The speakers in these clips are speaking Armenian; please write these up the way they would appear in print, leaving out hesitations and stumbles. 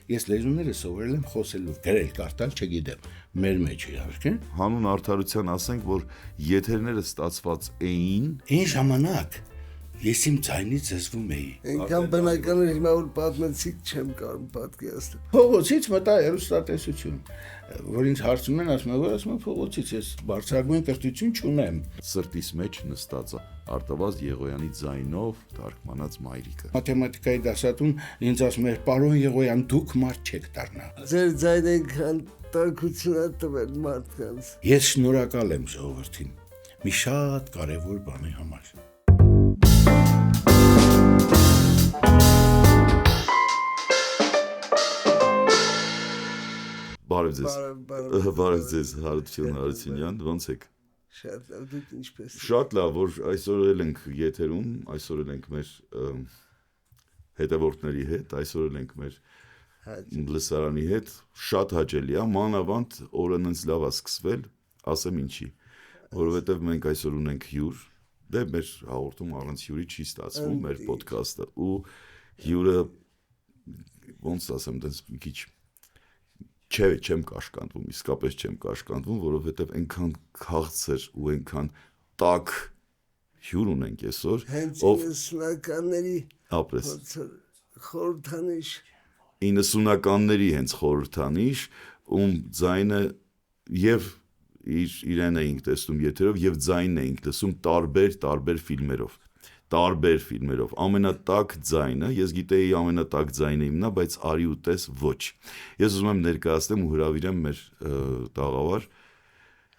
ես լեզուները սովորել եմ խոսելու, գրել, կարդալ չգիտեմ, մեր մեջ իհարկե։ Հանուն արդարության ասենք, որ եթերները ստացված էին։ Այն ժամանակ ես իմ ձայնից զզվում էի։ Այնքան բնական էր, հիմա որ պատմեցիք չեմ կարող պատկերացնել։ Փողոցից մտա հեռուստատեսություն, որ ինձ հարցում են, ասում եմ փողոցից, ես բարձրագույն կրթություն չունեմ։ Սրտիս մեջ նստած է Արտավազդ Եղոյանի ձայնով թարգմանած մայրիկը։ Մաթեմատիկայի դասատուն ինձ ասում էր, պարոն Եղոյան, դուք մարդ չեք դառնա։ Ձեր ձայնը այնքան տաքություն է տվել մարդկանց։ Ես շնորհակալ եմ ժողովրդին մի շատ կարևոր բանի համար։ Բարև ձեզ։ Բարև ձեզ, Հարություն Հարությունյան, ո՞նց եք։ Շատ լավ, դուք ինչպես եք։ Շատ լավ, որ այսօր էլ ենք եթերում, այսօր էլ ենք մեր հետևորդների հետ, այսօր էլ ենք մեր լսարանի հետ, շատ հաճելի է, մանավանդ օրը նենց լավ է սկսվել, ասեմ ինչի, որովհետև մենք այսօր ունենք հյուր, դե մեր հաղորդում առանց հյուրի չի ստացվում մեր պոդքասթը, ու հյուրը ոնց ասեմ, դες մի քիչ չեմ կաշկանդվում, իսկապես չեմ կաշկանդվում, որովհետև այնքան քաղցր ու այնքան տաք հյուր ունենք այսօր, ով 90-ականների ապրես խորհրդանիշ 90-ականների հենց խորհրդանիշ, ում ձայնը եւ իրեն էինք տեսնում եթերով եւ ձայնն էինք տեսնում տարբեր ֆիլմերով, ամենատակ ձայնը, ես գիտեի ամենատակ ձայնը իմն է, բայց արի ու տես ոչ։ Ես ուզում եմ ներկայացնեմ ու հրավիրեմ մեր տաղավար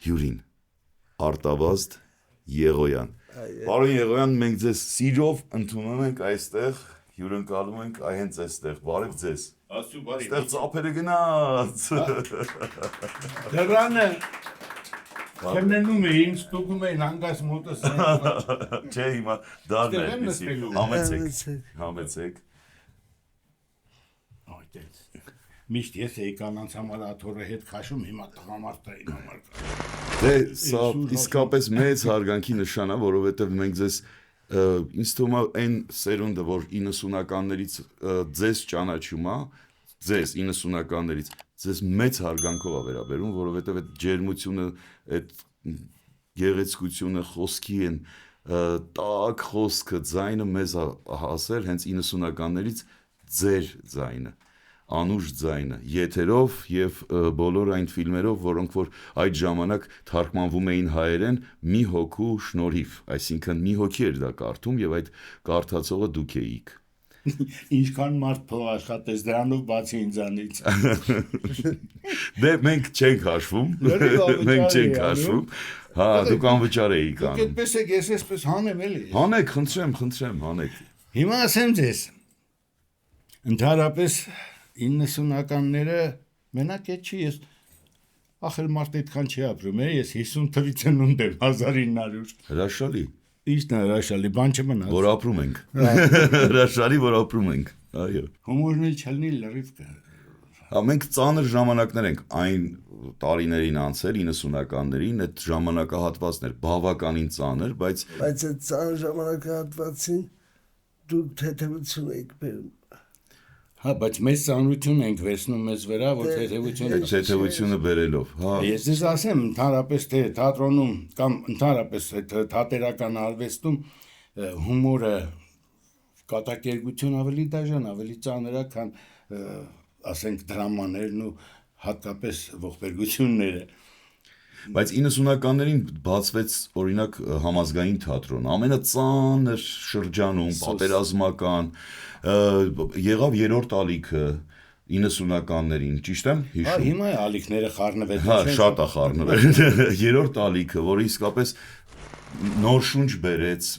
հյուրին, Արտավազդ Եղոյան։ Պարոն Եղոյան, մենք ձեզ սիրով ընդունում ենք այստեղ, հյուրընկալում ենք հենց այստեղ, բարև ձեզ։ Այստեղ ծափերը գնաց։ Դրանը քննում էին, ստուգում էին հանգած մոտս։ Չէ, հիմա դառն է այդպեսի, համեցեք։ Միշտ ես էի կանանց համար աթոռը հետ քաշում, հիմա տղամարդային համար։ Դե սա իսկապես մեծ հարգանքի նշան է, որովհետև մենք ձեզ ինձ թվում է այն սերունդը, որ 90-ականներից ձեզ ճանաչում է, ձեզ 90-ականներից ձեզ մեծ հարգանքով է վերաբերում, որովհետև այդ ջերմությունը, այդ գեղեցկությունը, խոսքի են տաք խոսքը, ձայնը մեզ հասել հենց 90-ականներից ձեր ձայնը, անուշ ձայնը, եթերով եւ բոլոր այն ֆիլմերով, որոնք որ այդ ժամանակ թարգմանվում էին հայերեն մի հոգու շնորհիվ, այսինքն մի հոգի էր դա կարդում եւ այդ կարդացողը դուք էիք։ Ինչքան մարդ փող աշխատեց դրանով բացի ինձանից։ Դե մենք չենք հաշվում, հա, դուք անվճար էիք անում։ Դուք այդպես եք, ես էսպես հանեմ էլի։ Հանեք, խնդրեմ, հանեք։ Հիմա ասեմ ձեզ, ընդհանրապես 90-ականները մենակ է չի, ես ախր մարդ այդքան չի ապրում, ես 50 թվականից ծնունդ եմ 1900։ Հրաշալի։ Ի՞նչն է հրաշալի, բան չմնաց։ Որ ապրում ենք։ Հրաշալի, որ ապրում ենք, այո։ Հումորն էլ չլինի լրիվ կա։ Հա, մենք ծանր ժամանակներ ենք այն տարիներին անցել 90-ականներին, այդ ժամանակահատվածն էր բավականին ծանր, բայց այդ ծանր ժամանակահատվածին դուք թեթևություն եք բերում։ Հա, բայց մեծ ծանրություն ենք վերցնում մեզ վրա, որ թեթևությունը բերելով, հա։ Ես ձեզ ասեմ, ընդհանրապես թե թատրոնում կամ ընդհանրապես թատերական արվեստում հումորը կատակերգություն ավելի դաժան, ավելի ծանր է, քան ասենք դրամաներն ու հատկապես ողբերգությունները։ Բայց 90-ականներին բացվեց օրինակ համազգային թատրոն, ամենածանր շրջանում, պատերազմական, եղավ երրորդ ալիքը 90-ականներին, ճիշտ եմ հիշում։ Հա, հիմա է ալիքները խառնվել։ Հա, շատ է խառնվել։ Երրորդ ալիքը, որը իսկապես նոր շունչ բերեց,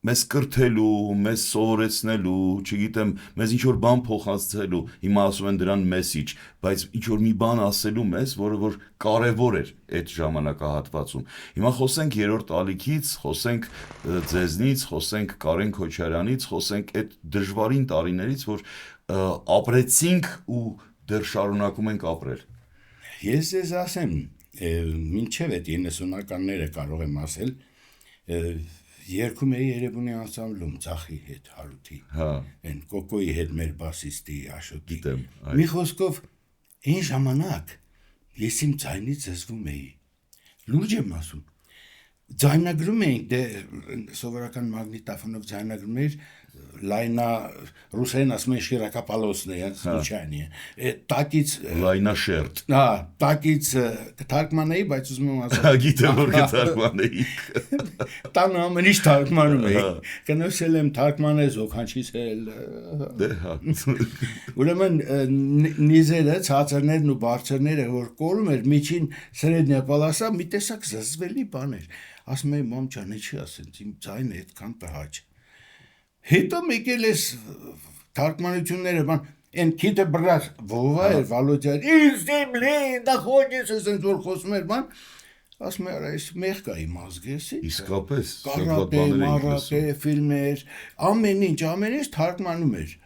մեզ կրթելու, մեզ սովորեցնելու, չգիտեմ, մեզ ինչ-որ բան փոխանցելու, հիմա ասում են դրան մեսիջ, բայց ինչ-որ մի բան ասելու մեզ, որը որ կարևոր էր այդ ժամանակահատվածում։ Հիմա խոսենք երրորդ ալիքից, խոսենք ձեզնից, խոսենք Կարեն Քոչարյանից, խոսենք այդ դժվարին տարիներից, որ ապրեցինք ու դեռ շարունակում ենք ապրել։ Ես ձեզ ասեմ, մինչև այդ 90-ականները կարող եմ ասել, Երկում էի Երևանի անսամբլում Ծախի հետ Հարութի։ Հա, Այն Կոկոյի հետ մեր բասիստի Աշոտի։ Գիտեմ, այ։ Մի խոսքով այն ժամանակ ես իմ ձայնից զզվում էի։ Լուրջ եմ ասում։ Ձայնագրում էինք, դե սովորական մագնիտոֆոնով ձայնագրում էր լայնա ռուսերեն ասում են շիրակապալոսն է, случайно։ Տակից լայնաշերտ։ հա, տակից կթարգմանեի, բայց ուզում եմ ասել։ Գիտեմ որ կթարգմանեի։ Տան ամեն ինչ թարգմանում էի։ Կնոսել եմ թարգմանել զոքանչից էլ։ Դե հա։ Ուրեմն նիզերը, ցածրներն ու բարձրները որ կորում էր միջին սրեդնյա պալասա մի տեսակ զզվելի բան էր։ Ասում էի մամ ջան, ինչի ասենց իմ ձայնը այդքան տհաճ։ Հետո եկել էս թարգմանությունները բան այն քիթը բրած Վովա էր Վալոդյան из земли находится ասենց որ խոսում էր բան ասում էր այս մեղկայի մազգեսի Իսկապես կարատե, մարատե, ֆիլմեր ամեն ինչ թարգմանում էր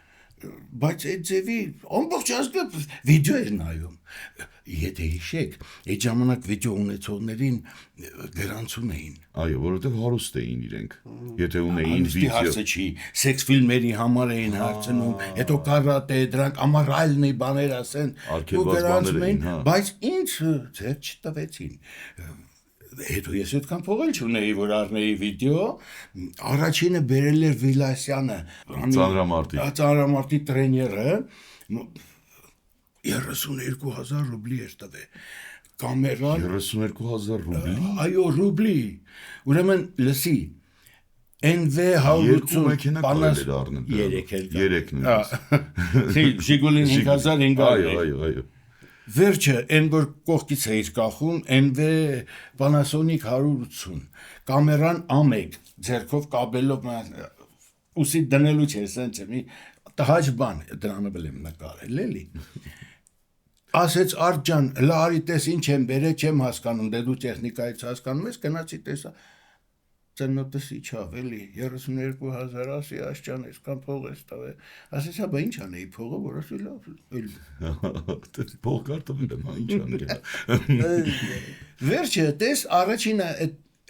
բայց այդ ձևի ամբողջ ազգը վիդեո էր նայում եթե հիշեք այդ ժամանակ վիդեո ունեցողներին գրանցում էին այո որովհետև հարուստ էին իրենք եթե ունեին վիդեո հարցը չի սեքս ֆիլմերի համար էին հարցնում հետո կարատե դրանք ամառայլնի բաներ ասեն ու գրանցում էին բայց ինձ ձեր չտվեցին հետո ես այդքան փող էլ չունեի որ առնեի վիդեո առաջինը բերել էր Վիլասյանը ծանրամարտի տրեները 32,000 ռուբլի էր տվել կամերան 32,000 ռուբլի այո ռուբլի ուրեմն լսի NV 180 բանաս 3 նույնիսկ Ժիգուլին 5500 այո Վերջը այն որ կողքից էիր կախում NV Panasonic 180 կամերան A1 ձեռքով կաբելով ուսի դնելու չէ սենց մի տհաճ բան դրանը բլեմ նկարել էլի ասեց Արդ ջան լա արի տես ինչ եմ բերել չեմ հասկանում դե դու տեխնիկայից հասկանում ես գնացի տեսա ծնոտս իջավ էլի 32,000 ասի աշճան այսքան փող ես տվել ասեցա բա ինչ անեի փողը որ ասի լավ էլի փող կարտվել եմ ինչ անել վերջը տես առաջինը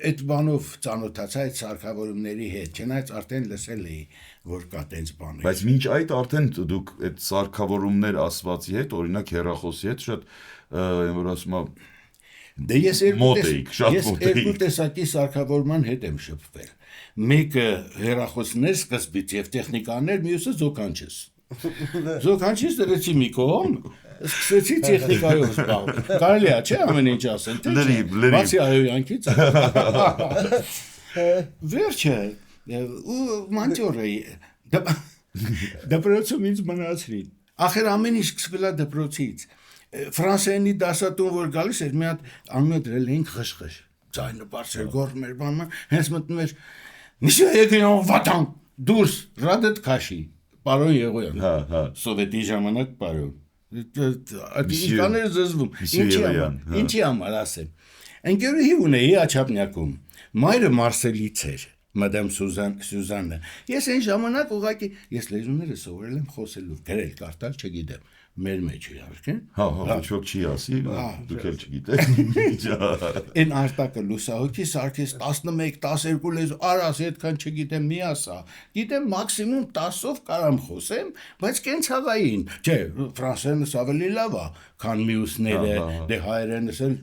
այդ բանով ծանոթացա այդ սարքավորումների հետ չնայած արդեն լսել էի որ կա տենց բաներ բայց մինչ այդ արդեն դուք այդ սարքավորումներ ասվածի հետ օրինակ հեռախոսի հետ շատ որ ասում եմ Դե ես երկու տեսակի սարքավորման հետ եմ շփվել։ Մեկը հեռախոսներ սկզբից եւ տեխնիկաներ, մյուսը զոքանչից։ Զոքանչից դրեցի մի կողմ, սկսեցի տեխնիկայով զբաղվել։ Կարելի է, չէ՞ ամեն ինչ ասեն, թե՞ չէ։ Բացի այոյանքից։ Վերջը ու մանջոր էի։ Դպրոցում ինձ մնացրին։ Ախր ամեն ինչ սկսվել է դպրոցից։ Ֆրանսերենի դասատուն որ գալիս էր մի հատ անունը դրել էին խշխշ ձայնը բարձր գոռում էր բանը հենց մտնում էր Monsieur Егорյան վատան դուրս ռադետ քաշի պարոն Եղոյան հա սովետի ժամանակ պարոն ատինկաներ զզվում ինչի համար ասեմ ընկերուհի ունեի Աչափնյակում մայրը Մարսելից էր Մադամ Սյուզաննը ես այն ժամանակ ուղղակի ես լեզուները սովորել եմ խոսելու գրել կարդալ չգիտեմ մեր մեջ իհարկե հա ոչ ոք չի ասի դուք էլ չգիտեք այն արտակը լուսահոգի սարքես 11 12 լեզու արաս այդքան չգիտեմ մի ասա գիտեմ մաքսիմում 10-ով կարամ խոսեմ բայց կենցաղային չէ ֆրանսերենս ավելի լավ է քան մյուսները դե հայերենս էլ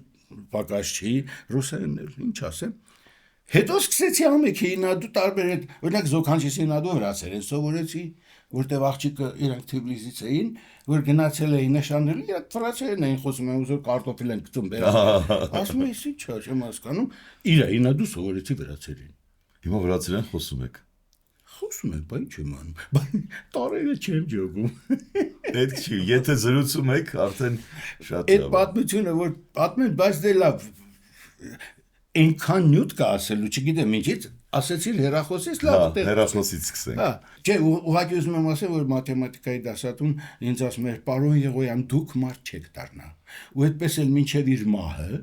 պակաս չի ռուսերենն էլ ինչ ասեմ հետո սկսեցի ամեքի ինադու տարբեր այդ օրինակ զոքանչիսի ինադու վրացեր են սովորեցի որտեվ աղջիկը իրանք Թբիլիսից էին որ գնացել էին նշանելու իրանք ֆրանսերեն էին խոսում են ուզում կարտոֆիլ են գցում ասում էի ինչա չեմ հասկանում իրա ինադու սովորեցի վրացերեն հիմա վրացերեն խոսում եք բա ինչ եմ անում տարերը չեմ ջոգում այդ չի եթե զրուցում եք արդեն շատ այդ պատմությունը որ պատմեն բայց դե լավ այնքան նյութ կա ասելու, չգիտեմ ինչից, ասեցիր հեռախոսից, լավ, հեռախոսից սկսենք։ Հա, չէ, ուղղակի ուզում եմ ասել, որ մաթեմատիկայի դասատուն ինձ ասում էր, պարոն Եղոյան, դուք մարդ չեք դառնա։ Ու այդպես էլ մինչև իր մահը,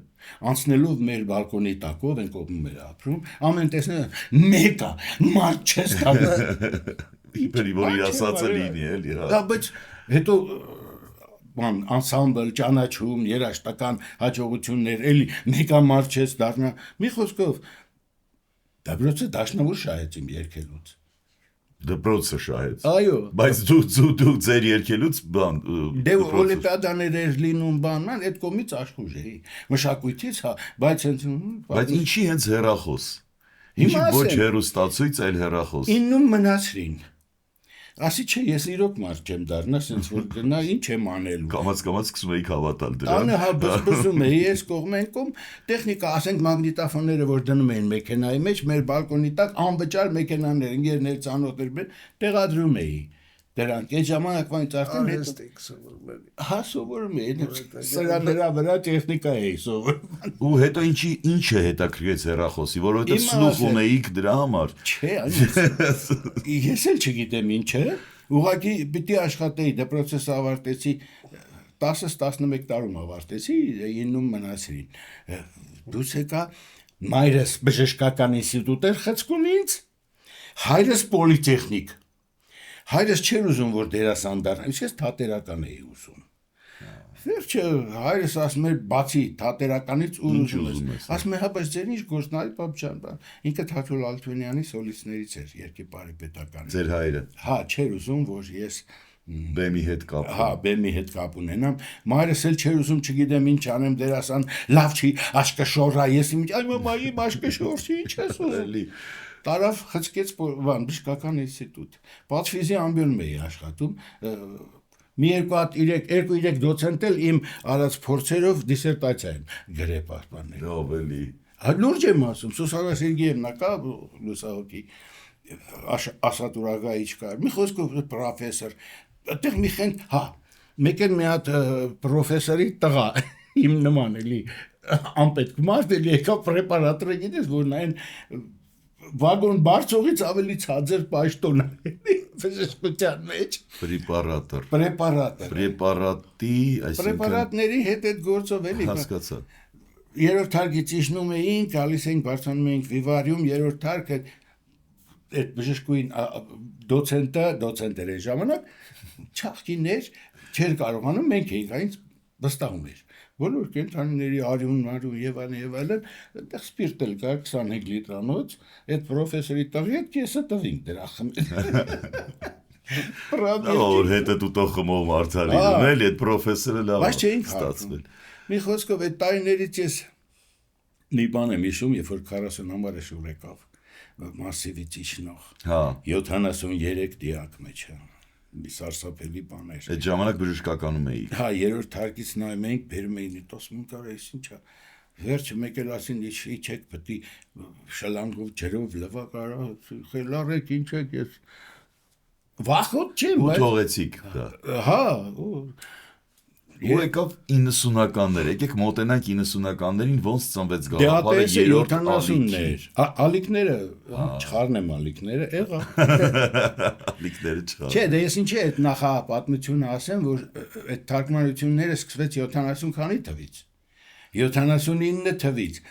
անցնելով մեր բալկոնի տակով, են կողմում էր ապրում, ամեն տեսնելը մեկա, մարդ չես դառնա։ Իբրի որ իր ասածը լինի, էլի, հա։ Դա բայց հետո բան անսամբլ ճանաչում երաժշտական հաջողություններ էլի մեկամարդ չես դառնա մի խոսքով Դպրոցը դաշնամուր շահեց իմ երկելուց։ Դպրոցը շահեց։ Այո։ Բայց դու ձեր երկելուց բան Դե օլիմպիադաներ էր լինում բանան, այդ կողմից աշխուժ էի։ Մշակույթից, հա, բայց հենց Բայց ինչի հենց հեռախոս։ Ինչի Հիմա ոչ ասեմ։ հեռուստացույց, այլ հեռախոս։ իննում մնացրին։ Ասի չէ, ես իրոք մարդ չեմ դառնա, sense որ գնա ինչ եմ անելու։ Կամաց սկսում էիք հավատալ դրան։ Անը հա բզբզում էի, ես կողմենքում տեխնիկա, ասենք մագնիտոֆոնները, որ դնում էին մեքենայի մեջ, մեր բալկոնի տակ անվճար մեքենաներ, ընկերներ, ծանոթներ տեղադրում էի։ Դրանք այդ ժամանակվանից արդեն հետո Արհեստիկ սովորում էի։ հա սովորում էի, սրանցրա վրա տեխնիկա էի սովորում։ Ու հետո ինչը հետաքրքրեց հեռախոսի, որովհետև Իմ սլուխ ասել։ ունեիք դրա համար։ Չէ, այնպես։ Ես էլ չգիտեմ ինչ է։ Ուղղակի պիտի աշխատեի, դպրոցս ավարտեցի 10-11 տարում ավարտեցի, 9-ում մնացրին։ Դուս եկա մայրս բժշկական ինստիտուտ էր խցկում ինձ, հայրս պոլիտեխնիկ։ Հայրս չէր ուզում, որ դերասան դառնա, ես թատերական էի ուզում։ Վերջը հայրս ասում էր, բացի թատերականից ուր ուզում ես։ Ասում է, հա, բայց ձեր ինչ գործն այլ պապ ջան, ինքը Թաթուլ Ալթունյանի սոլիստներից էր երկիպարի պետականի։ Ձեր հայրը Հա, չէր ուզում, որ ես բեմի հետ կապ։ հա, բեմի հետ կապ ունենամ։ Մայրս էլ չէր ուզում, չգիտեմ ինչ անեմ, դերասան լավ չի, աշկը շոռա, ես իմ այ մամայի աշկը շոռի, ինչ ես ուզում։ Տարավ խցկեց բան բժշկական ինստիտուտ։ Պատվիզի ամբիոնում էի աշխատում։ Մի երկու-3 դոցենտ էլ իմ արած փորձերով դիսերտացիա են գրել պաշտպանել։ Ավելի։ Հա լուրջ եմ ասում, Սուսանա Սերգեևնա կա լուսահոգի ասատուրագայիչ կար։ Մի խոսքով պրոֆեսոր, այդտեղ մի խենթ, հա, մեկ էլ մի հատ պրոֆեսորի տղա իմ նման էլի անպետք մարդ էլի եկա պրեպարատորը գիտես որ նայն վագոն բարձողից ավելի ցածր պաշտոն է բժշկության մեջ Պրեպարատոր։ պրեպարատոր Պրեպարատի, այսինքն պրեպարատների հետ այդ գործով էլի հասկացա։ երրորդ հարկից իջնում էինք, գալիս էինք բարձրանում էինք վիվարիում, երրորդ հարկը այդ բժշկուին դոցենտ էր այն ժամանակ չախկիներ չէր կարողանում մենք էինք այնց վստահում էր բոլոր կենտրոնների արյուն եւ այլն այդտեղ սպիրտ էլ կար 25 լիտրանոց այդ պրոֆեսորի տղի հետ կեսը տվինք դրա Որ հետը դու խմող մարդալի ունել, այդ պրոֆեսորը լավ բայց չէինք ստացվել։ մի խոսքով այդ տարիներից ես մի բան եմ հիշում երբ որ 40 համարը շուռ եկավ մասիվից իջնող Հա 73 դիակ մեջ մի սարսափելի բան էր Այդ ժամանակ բժշկականում էի։ հա երրորդ հարկից նայում էինք բերում էին տոսմուն կար էս ինչա վերջը մեկ էլ ասին իջեք պետք է շլանգով ջրով լվա կարա խելառեք ինչ եք ես վախոտ չեմ Ու թողեցիք դա։ հա Ու եկավ 90-ականներ, եկեք մոտենանք 90-ականներին ոնց ծնվեց Դե գաղափարը ատեսը երրորդ 70-ներ ալիքները չխառն եմ ալիքները եղա ալիքները չխառ։ Չէ դե ես ինչի այդ նախապատմությունը ասեմ որ այդ թարգմանությունները սկսվեց 70 քանի թվից 79 թվից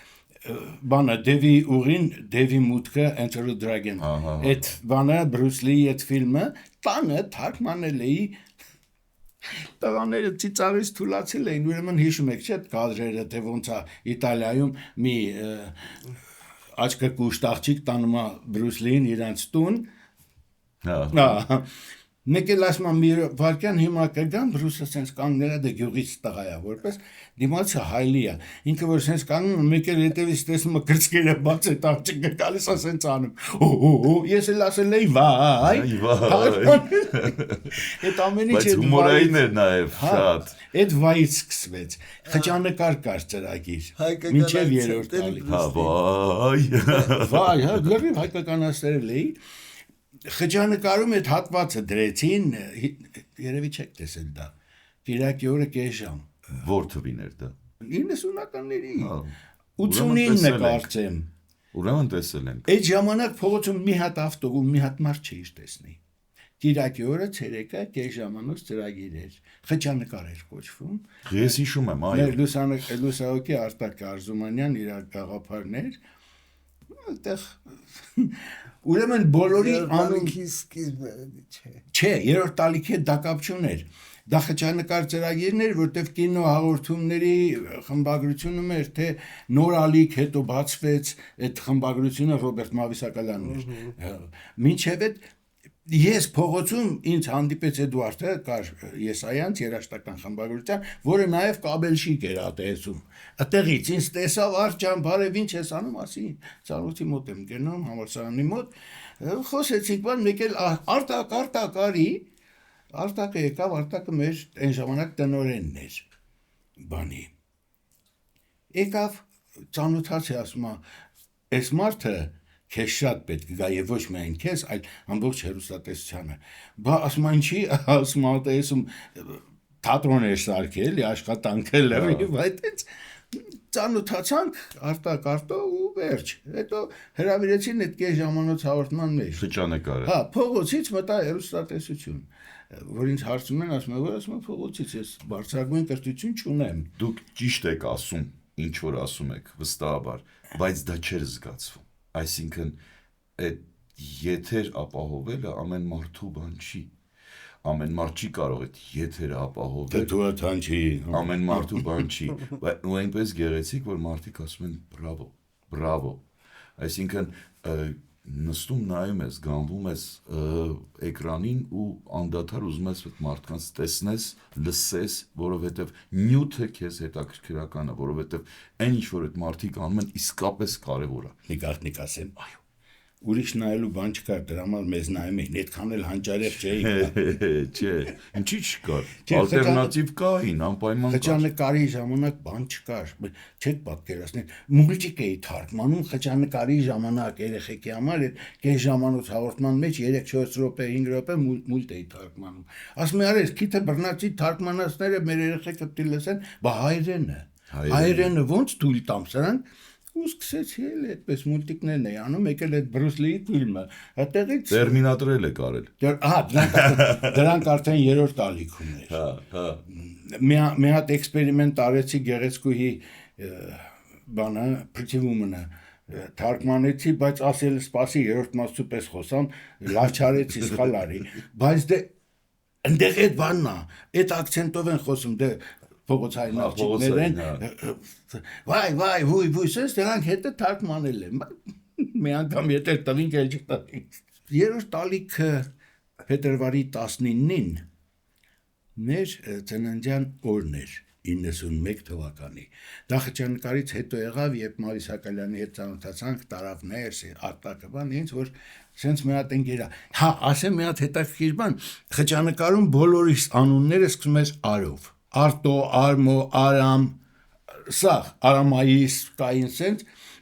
բանը Դևի ուղին Դևի մուտքը Enter the Dragon այդ բանը Բրուս Լիի այդ ֆիլմը տանը թարգմանել էի տղաները ծիծաղից թուլացել էին ուրեմն հիշում եք չէ՞ կադրերը թե ոնց է Իտալիայում մի աչքը կուշտ աղջիկ տանում է Բրուս Լիին իրանց տուն հա մեկ էլ ասում մի վարքյան հիմա կգան Բրուսը sense կանգնել է դե գյուղից տղա է որպես դիմացը հայլի է ինքը որ sense կանգնում մեկ էլ հետևից տեսնում է գրծքերը բաց է աղջիկը գալիս է sense անում օ ես էլ ասել էի վայ այդ ամենի չէ բայց հումորային էր նաև շատ այդ վայից սկսվեց խճանկար կար ծրագիր մինչև երրորդ տարի հա վայ հա գրիվ հայկական ասել էի խճանկարում այդ հատվածը դրեցին երևի չեք տեսել դա Կիրակի օրը կես ժամ Որ թվին էր դա 90-ականների 89-ը կարծեմ Ուրեմն տեսել ենք այդ ժամանակ փողոցում մի հատ ավտոբուս մի հատ մարդ չէր տեսնի Կիրակի օրը ցերեկը կես ժամանոց ծրագիր էր խճանկար էր կոչվում Ես հիշում եմ այո լուսահոգի Արտակ Արզումանյան իր գաղափարներ այդտեղ Ուրեմն բոլորի անուն Տալիքի սկիզբն է, չէ։ չէ, երրորդ տալիքի հետ դա կապ չուներ։ Դա խճանկար ծրագիրն էր, որտեղ կինո հաղորդումների խմբագրությունը մեր թե նոր ալիք հետո բացվեց այդ խմբագրությունը Ռոբերտ Մավիսակալյանն էր։ Մինչև այդ ես փողոցում ինձ հանդիպեց Էդուարդը, կար Եսայանց երաժշտական խմբագրության, որը նաև կաբելշիկ էր ատեսում։ Այդտեղից ինձ տեսավ Արտյան, բարև, ինչ ես անում, ասի, ծանոթի մոտ եմ գնում, համալսարանի մոտ, խոսեցինք, բան մեկ էլ Արտակ արի, Արտակը եկավ, Արտակը մեր այն ժամանակ տնօրենն էր բանի։ Եկավ ծանոթացի, ասում է, այս մարդը քեզ շատ պետք է գա եւ ոչ միայն քեզ, այլ ամբողջ հեռուստատեսությանը։ Բա ասում են չի, ասում ատեսում թատրոն էր սարքել, աշխատանքը լրիվ այդպես ծանոթացանք Արտակարտո ու վերջ։ Հետո հրավիրեցին այդ կես ժամանոց հաղորդման մեջ։ Խճանկարը։ Հա, փողոցից մտա հեռուստատեսություն, որ ինձ հարցում են, ասում եմ փողոցից ես բարձրագույն կրթություն չունեմ։ Դուք ճիշտ եք ասում, ինչ որ ասում եք, վստահաբար, բայց դա չէր զգացվում։ Այսինքն այդ եթեր ապահովելը ամեն մարդու բան չի։ Ամեն մարդ չի կարող այդ եթերը ապահովել։ Դու չի։ Ամեն մարդու բան չի, բայց ու այնպես գեղեցիկ, որ մարդիկ ասում են բրավո, բրավո։ Այսինքն նստում նայում ես, գանվում ես էկրանին ու անդադար ուզում ես այդ մարդկանց տեսնես, լսես, որովհետև նյութը քեզ հետաքրքրական է, որովհետև այն ինչ որ այդ մարդիկ անում են իսկապես կարևոր է։ Նիկարնիկ ասեմ, այո։ Ուրիշ նայելու բան չկար, դրա համար մեզ նայում էին, այդքան էլ հանճարեղ չէին։ Չէ, ինչի չկար։ Ալտերնատիվ կային, անպայման կար։ Խճանկարի ժամանակ բան չկար։ Չեք պատկերացնել։ Մուլտիկ էի թարգմանում խճանկարի ժամանակ երեխեքի համար այդ կես ժամանոց հաղորդման մեջ 3-4 րոպե, 5 րոպե մուլտ էի թարգմանում։ Ասում եմ, արես, քիթը բռնացի թարգմանածները մեր երեխեքը պիտի լսեն, բա հայրենը ոնց թույլ տամ սրանք։ Ու սկսեցի էլ այդպես մուլտիկներն էի անում, եկել այդ Բրուս Լիի ֆիլմը, այդտեղից Տերմինատոր էլ է կարել։ Դրանք արդեն երրորդ ալիքում էր։ Հա։ Մի հատ էքսպերիմենտ արեցի Գեղեցկուհի բանը, Pretty Woman-ը թարգմանեցի, բայց ասել սպասի երրորդ մասու պես խոսամ, լավ չարեցի, սխալ արի, բայց դե այնտեղ այդ բանն է, այդ ակցենտով են խոսում, դե փողոցային աղջիկներ են, վայ, հույ, սենց դրանք հետը թարգմանել են, մի անգամ եթե տվինք էլ չտվինք։ Երրորդ տալիքը փետրվարի 19-ին մեր ծննդյան օրն էր, 91 թվականի։ Դա խճանկարից հետո եղավ, երբ Մարիս Հակալյանի հետ ծանոթացանք, տարավ ներս, Արտակը բան, ինձ որ սենց մի հատ ընկերա։ Հա, ասեմ մի հատ հետաքրքիր բան, խճանկարում բոլորիս անունները սկսում ես արով։ Արտո, Արմո, Արամ, սաղ, Արամայիս, կային սենց,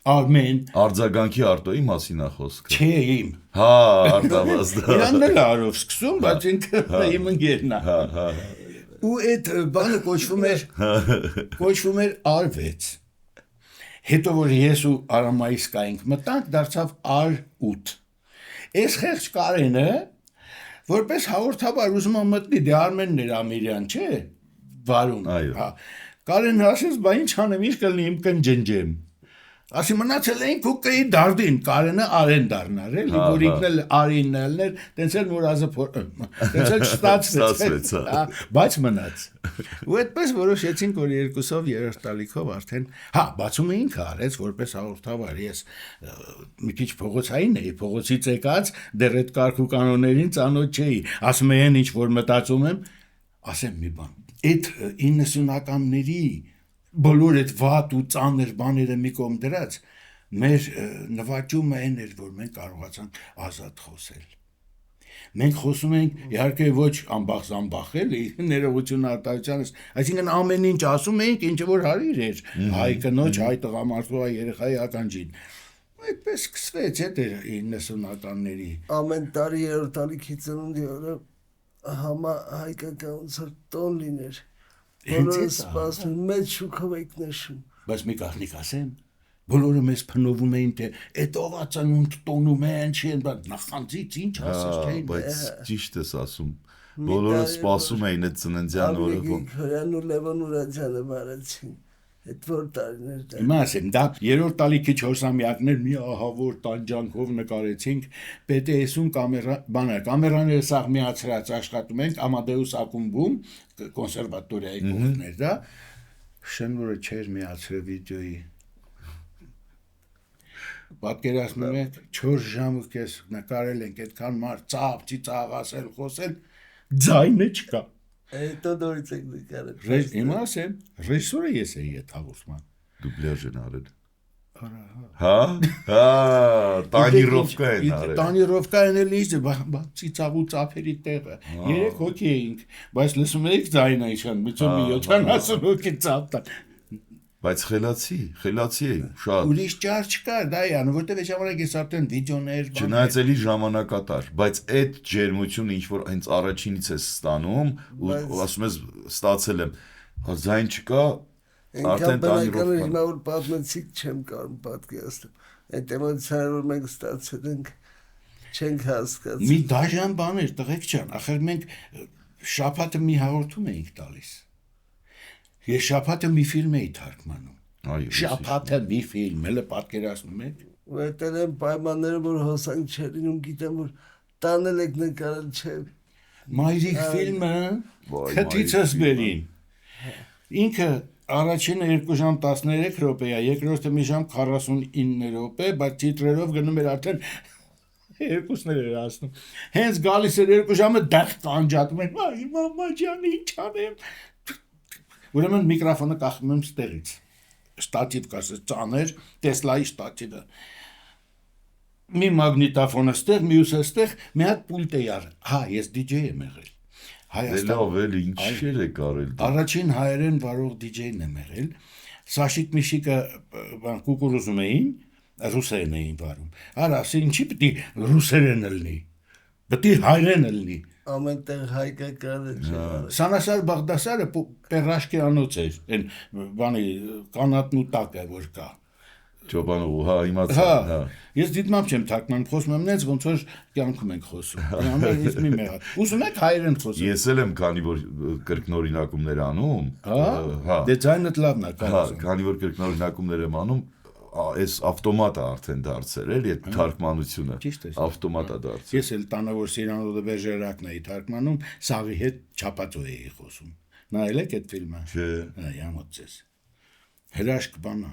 Արմեն։ Արձագանքի Արտոյի մասին է խոսքը։ Չէ, իմ։ Հա, Արտավազդ։ Իրանն էլ արով սկսում, բայց ինքը իմ ընկերն է։ Հա։ Ու այդ բանը կոչվում էր R6։ Հետո որ ես ու Արամայիս կայինք մտանք, դարձավ R8։ Այս խեղճ Կարենը, որպես հաղորդաբար ուզում մտնի, դե Արմենն էր Ամիրյան, չէ՞։ Վարուն, հա։ Կարեն ասես, բա ինչ անեմ, ինչ կլինի իմ կնջնջեմ։ Ասի մնացել էինք ու կեի դարդին, Կարենը Արեն դառնար, էլի, որ ինքն էլ Արինն ելներ, տենց էլ մուրազը տենց էլ ստացվեց, բայց մնաց։ Ու այդպես որոշեցինք, որ երկուսով երրորդ տալիքով արդեն, հա, բացում էինք արեց, որպես հաղորդավար, ես մի քիչ փողոցային էի, փողոցից եկած, դեռ այդ կարգ ու կանոններին ծանոթ չէի, ասում են ինչ որ մտածում եմ, ասեմ մի բան, այդ 90-ականների բոլոր այդ վատ ու ծանր բաները մի կողմ դրած, մեր նվաճումը այն էր, որ մենք կարողացանք ազատ խոսել։ Մենք խոսում ենք, իհարկե ոչ ամբախ էլի, ներողություն արտահայտությանս, այսինքն ամեն ինչ ասում էինք, ինչը որ հարիր էր, հայ կնոջ, հայ տղամարդու, հայ երեխայի ականջին։ Այդպես սկսվեց այդ 90-ականների։ Ամեն տարի երրորդ տալիքի ծնունդի օրը հայկական ոնց որ տոն լիներ։ Բոլորը սպասում, մեծ շուկով եք նշում։ Բայց մի կաղնիկ ասեմ, բոլորը մեզ փնովում էին, թե էդ ով ծնունդ տոնում են, չեն, բայց նախանձից ինչ ասես չէին։ Բայց ճիշտ ես ասում, բոլորը սպասում էին այդ ծննդյան օրը։ Հրանու Լևոն Ուրաջյանը բարեցին, Այդ որ տարիներ դա։ Հիմա ասեմ, դա երրորդ տալիքի 4-ամյակներ մի ահավոր տանջանքով նկարեցինք, PTS-ում կամերաները սաղ միացրած աշխատում ենք Ամադեուս ակումբում, կոնսերվատորիայի կողքներ դա, շնորհը չէր միացրել վիդեոյի։ Պատկերացնում եք 4 ժամ ու կես նկարել ենք, այդքան մարդ ծափ, ասել, խոսել, ձայնը չկա։ Հետո նորից եք նկարել։ Հիմա ասեմ, ռեժիսորը ես էի այդ հաղորդման։ Դուբլյաժ են արել։ Հա, տանիրովկա են արել։ Տանիրովկա են էլ իջը, ծիծաղու ծափերի տեղը։ 3 հոգի էինք, բայց լսում էիք ձայնը իշխան, մի 70 հոգի ծափտան։ Բայց խելացի էին, շատ։ Ուրիշ ճար չկար, դա յան, որտեվ այդ ժամանակ ես արդեն վիդեոներ, չնայած էլի ժամանակատար, բայց այդ ջերմությունը ինչ որ հենց առաջինից է ստանում, ու ասում ես ստացել եմ, ձայն չկա, արդեն տանիրովկա։ Հիմա որ պատմեցիք չեմ կարող պատկերացնել։ Այդ էմոցիաները որ մենք ստացել ենք, չենք հասկացել։ Մի դաժան բան էր, տղեկ ջան, ախր մենք շաբաթը մի հաղորդում էինք տալիս։ Ես շաբաթը մի ֆիլմ էի թարգմանում։ Շաբաթը մի ֆիլմ, հələ պատկերացնում եք։ Ու այդտեղ են պայմանները, որ հոսանք չէր լինում, գիտեմ, որ տանել եք նկարել չէ։ Մայրիկ ֆիլմը քթիցս բերին։ Ինքը առաջինը 2 ժամ 13 րոպե է, երկրորդը մի ժամ 49 րոպե, բայց տիտրերով գնում էր արդեն երկուսներ էր ասնում։ Հենց գալիս էր 2 ժամը դեղ տանջատում են։ Այ մամա ջան, ինչ անեմ։ Ուրեմն միկրոֆոնը կախում եմ ստեղից։ Շտատիվ կասես ծաներ, Տեսլայի շտատիվը։ Մի մագնիտոֆոնը ստեղ, մյուսը ստեղ, մի հատ պուլտ է յար։ Հա, ես DJ եմ եղել։ Լավ էլի, ինչեր է կարել։ Առաջին հայերեն վարող DJ-ն եմ եղել։ Սաշիկ Միշիկը կուկուրուզում էին, ռուսերեն էին վարում։ Արա, ինչի պիտի ռուսերեն լինի։ Պիտի հայերեն լինի։ Ամենտեղ հայկական է չէ։ Սանասար Բաղդասարը Պերաշկի անոց էր, այն բանի կանատնու տակը որ կա։ Ճոբանով, հա, իմացա, հա։ Ես դիտմամբ չեմ թարգմանում, խոսում եմ նենց, ոնց որ կյանքում ենք խոսում։ Ամեն մի մեղա։ Ուզում եք հայերեն խոսում։ Ես էլ եմ քանի որ կրկնօրինակումներ անում, հա։ Դե ձայնը լավն է, հա, քանի որ կրկնօրինակումներ եմ անում, այս ավտոմատը արդեն դարձել էլի այդ թարգմանությունը ավտոմատա դարձել։ Ես էլ տանը որ Սիրանո դե Բերժերակն էի թարգմանում, սաղի հետ չափածո էի խոսում։ Նայել եք այդ ֆիլմը։ Չէ։ Յամոցես։ Հրաշք բանա։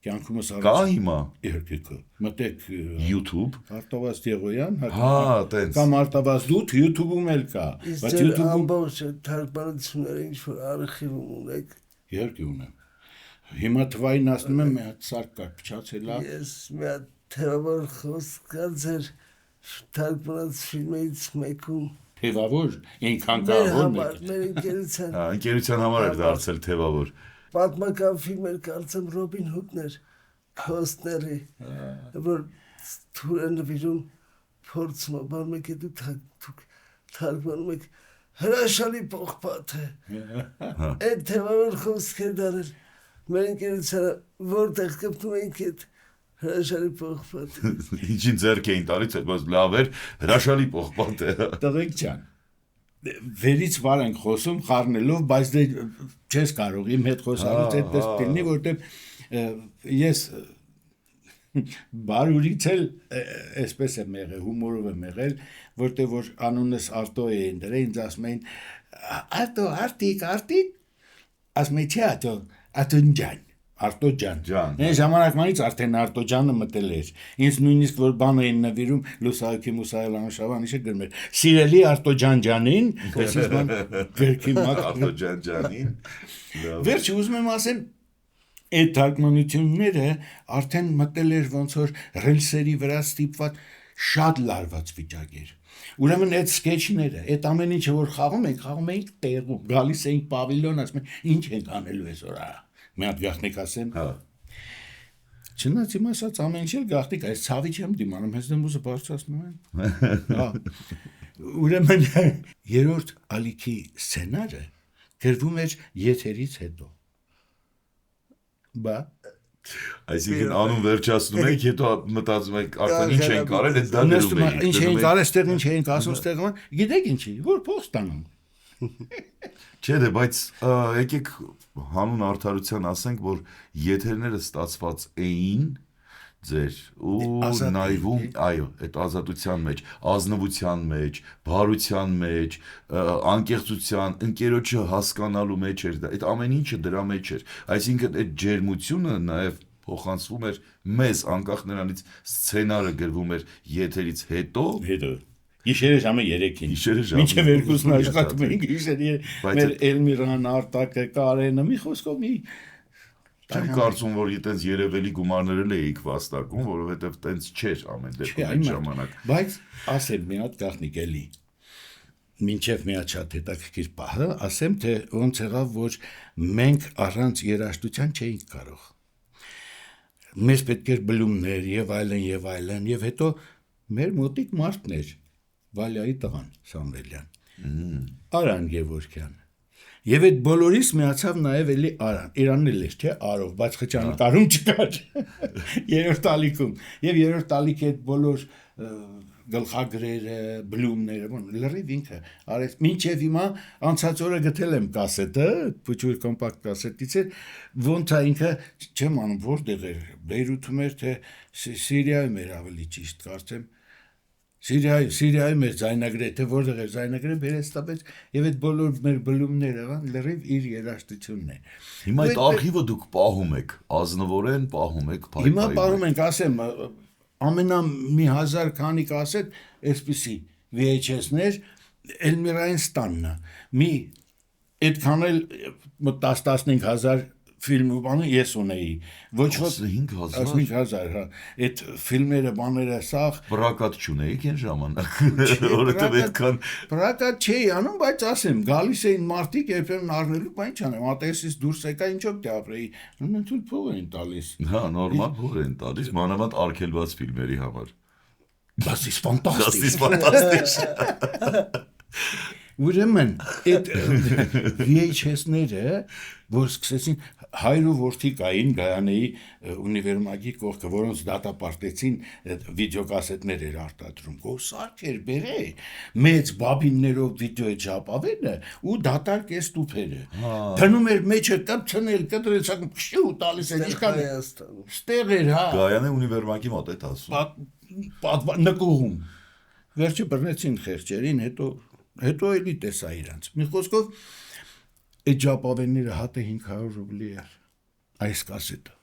Կյանքումս Կա հիմա։ Իհարկե։ Մտեք YouTube։ Արտավազ Տեղոյան, հա, տենց։ Կամ Արտավազ դուք YouTube-ում էլ կա։ Բայց YouTube-ում ամբողջ թարգմանությունները ինչ որ արխիվում ունեք։ Իհարկե ունեմ։ Հիմա թվային ասնում եմ մի հատ սարք կար, փչացել է։ Ես մի հատ թեվավոր խոսք կացեր թարգմանած ֆիլմից մեկում։ Թեվավոր, ինքան կավոր մեկ։ Մեր ընկերության։ Հա, ընկերության համար էր դարձել թեվավոր։ Պատմական ֆիլմեր կարծեմ Ռոբին Հուդներ, Քոստների, որ թուր են նվիրում փորձում, բան մեկ է դու թարգմանում եք հրաշալի պողպատ է։ Այդ թեվավոր խոսքեր դարել։ Մեր ընկերությանը որտեղ կպտում ենք այդ հրաշալի պողպատ։ Ինչին ձեռք էին տալիս, բայց լավ էր, հրաշալի պողպատ է։ Տղեկ ջան, վերից վար ենք խոսում խառնելով, բայց դե չես կարող իմ հետ խոսալուց այդպես լինի, որտեղ ես բարուրից էլ այսպես եմ եղել, հումորով եմ եղել, որտեղ որ անունս Արտո էին դրել, ինձ ասում էին Արտո, Արտիկ, ասում էի չէ Արտոն ջան, Արտո ջան։ Այն ժամանակվանից արդեն Արտո ջանը մտել էր։ Ինձ նույնիսկ որ բան էին նվիրում Լուսահոգի Մուսայելյան Շավանիշը գրում էր. Սիրելի Արտո ջանջանին, այսպես բան գրքի մակ Արտո ջանջանին։ Վերջը ուզում եմ ասեմ, այդ թարգմանությունները արդեն մտել էր ոնց որ ռելսերի վրա ստիպված շատ լարված վիճակ էր։ Ուրեմն այդ սկեչները, այդ ամեն ինչը որ խաղում էինք տեղում, գալիս էինք պավիլյոն, ասում ենք, ինչ ենք անելու այսօր։ Մի հատ գաղտնիք ասեմ։ Հա։ Չնայած իմ ասած ամեն ինչ էլ գաղտնիք, այս ցավի չեմ դիմանում, հենց դեմուզը բարձրացնում են։ Հա։ Ուրեմն երրորդ ալիքի սցենարը գրվում էր եթերից հետո։ Բա Այսինքն անուն վերջացնում եք, հետո մտածում եք արդեն ինչ են կարել, այդ դա դերում եք։ Ինչ են կարել, ստեղ ինչ են ասում, ստեղ գիտեք ինչի, որ փող ստանան։ Չէ, դե, բայց եկեք հանուն արդարության ասենք, որ եթերները ստացված էին ձեր ու նայվում, այո, այդ ազատության մեջ, ազնվության մեջ, բարության մեջ, անկեղծության, ընկերոջը հասկանալու մեջ էր, այդ ամեն ինչը դրա մեջ էր, այսինքն այդ ջերմությունը նաև փոխանցվում էր մեզ, անկախ նրանից սցենարը գրվում էր եթերից հետո Գիշերը ժամը 3-ին։ Մինչև 2-ն աշխատում էինք գիշերը։ Մեր Էլմիրան, Արտակը, Կարենը մի խոսքով մի Չեմ կարծում, որ այտենց երևելի գումարներ էլ էիք վաստակում, որովհետև տենց չէր ամեն դեպքում այդ ժամանակ։ Բայց ասեմ մի հատ գաղտնիք էլի։ Մինչև մի հատ շատ հետաքրքիր պահը, ասեմ թե ոնց եղավ, որ մենք առանց երաժշտության չէինք կարող։ Մեզ պետք էր բլումներ եւ այլն, եւ հետո մեր մոտիկ մարդներ Վալյայի տղան Սամվելյան, Արան Գևորգյան, եւ այդ բոլորից միացավ նաեւ էլի Արան, Իրանն էլ էր, չէ, Արով, բայց խճանկարում չկար, երրորդ տալիքում, եւ երրորդ տալիքի այդ բոլոր գլխագրերը, բլումները, լրիվ ինքը արեց, մինչև հիմա անցած օրը գտել եմ կասետը, փոքր կոմպակտ կասետից էր, ոնց է ինքը, չեմ անում, որտեղ էր, Բեյրութում էր, թե Սիրիայում էր ավելի ճիշտ կարծեմ, Սիրիայում էր ձայնագրերը, թե որտեղ էր ձայնագրերը, բերեց տապեց, եւ այդ բոլոր մեր բլումները լրիվ իր երաժշտությունն է։ Հիմա այդ արխիվը դուք պահում եք, ազնվորեն պահում եք, Հիմա պահում ենք, ասեմ, ամենա մի 1000 քանի կասետ, այսպիսի VHS-ներ, Էլմիրային ստաննա, մի այդքան էլ 10-15,000 ֆիլմ ու բանը ես ունեի, ոչ ոք 15,000, հա, այդ ֆիլմերը, բաները, սաղ Պրակատ չունեիք այն ժամանակ, որովհետև այդքան Պրակատ չէի անում, բայց ասեմ, գալիս էին մարդիկ, երբեմն առնելու, բան չանեմ, ատեսից դուրս եկա, ինչով թե ապրեի, նույնություն փող էին տալիս։ Հա, նորմալ փող են տալիս, մանավանդ արգելված ֆիլմերի համար։ Das ist fantastisch։ Ուրեմն այդ VHS-ները, որ սկսեցին հայրու որդի կային Գայանեի ունիվերմագի կողքը, որոնց դատապարտեցին վիդեոկասետներ էր արտադրում, գոսարք էր բերե, մեծ բաբիններով վիդեո ժապավենը ու դատարկ է ստուփերը։ Դնում էր մեջը կպցնել, կտրել, շու տալիս էր, ինչքան ստեղ էր, հա։ Գայանե ունիվերմագի մոտ է ասում։ Նկուղում։ Վերջը բռնեցին խեղճերին, հետո էլի տեսա իրանց։ Մի խոսքով այդ ժապավենները հատը 500 ռուբլի էր, այս կասետը,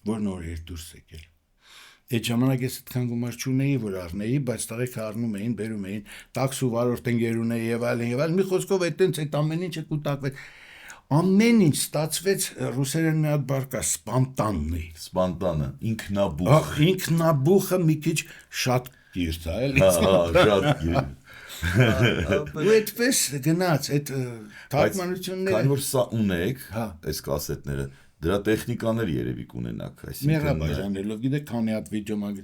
որ նոր էր դուրս եկել։ Այդ ժամանակ ես այդքան գումար չունեի, որ առնեի, բայց տղեկը առնում էին, բերում էին, տաքսու վարորդ ընկերուն է եւ այլն, մի խոսքով այդտենց այդ ամեն ինչը կուտակվեց։ Ամեն ինչ ստացվեց ռուսերեն մի հատ բառ կա, Սպանտանը, ինքնաբուխ։ Ինքնաբուխը մի քիչ շատ կիրթ է, էլի։ Շատ կիրթ։ Ու այդպես գնաց այդ թարգմանությունները։ Քանի որ սա ունեք, այս կասետները, դրա տեխնիկաներ երևի կունենաք, այսինքն Մեղա բաժանելով, գիտեք, քանի հատ վիդեոմագ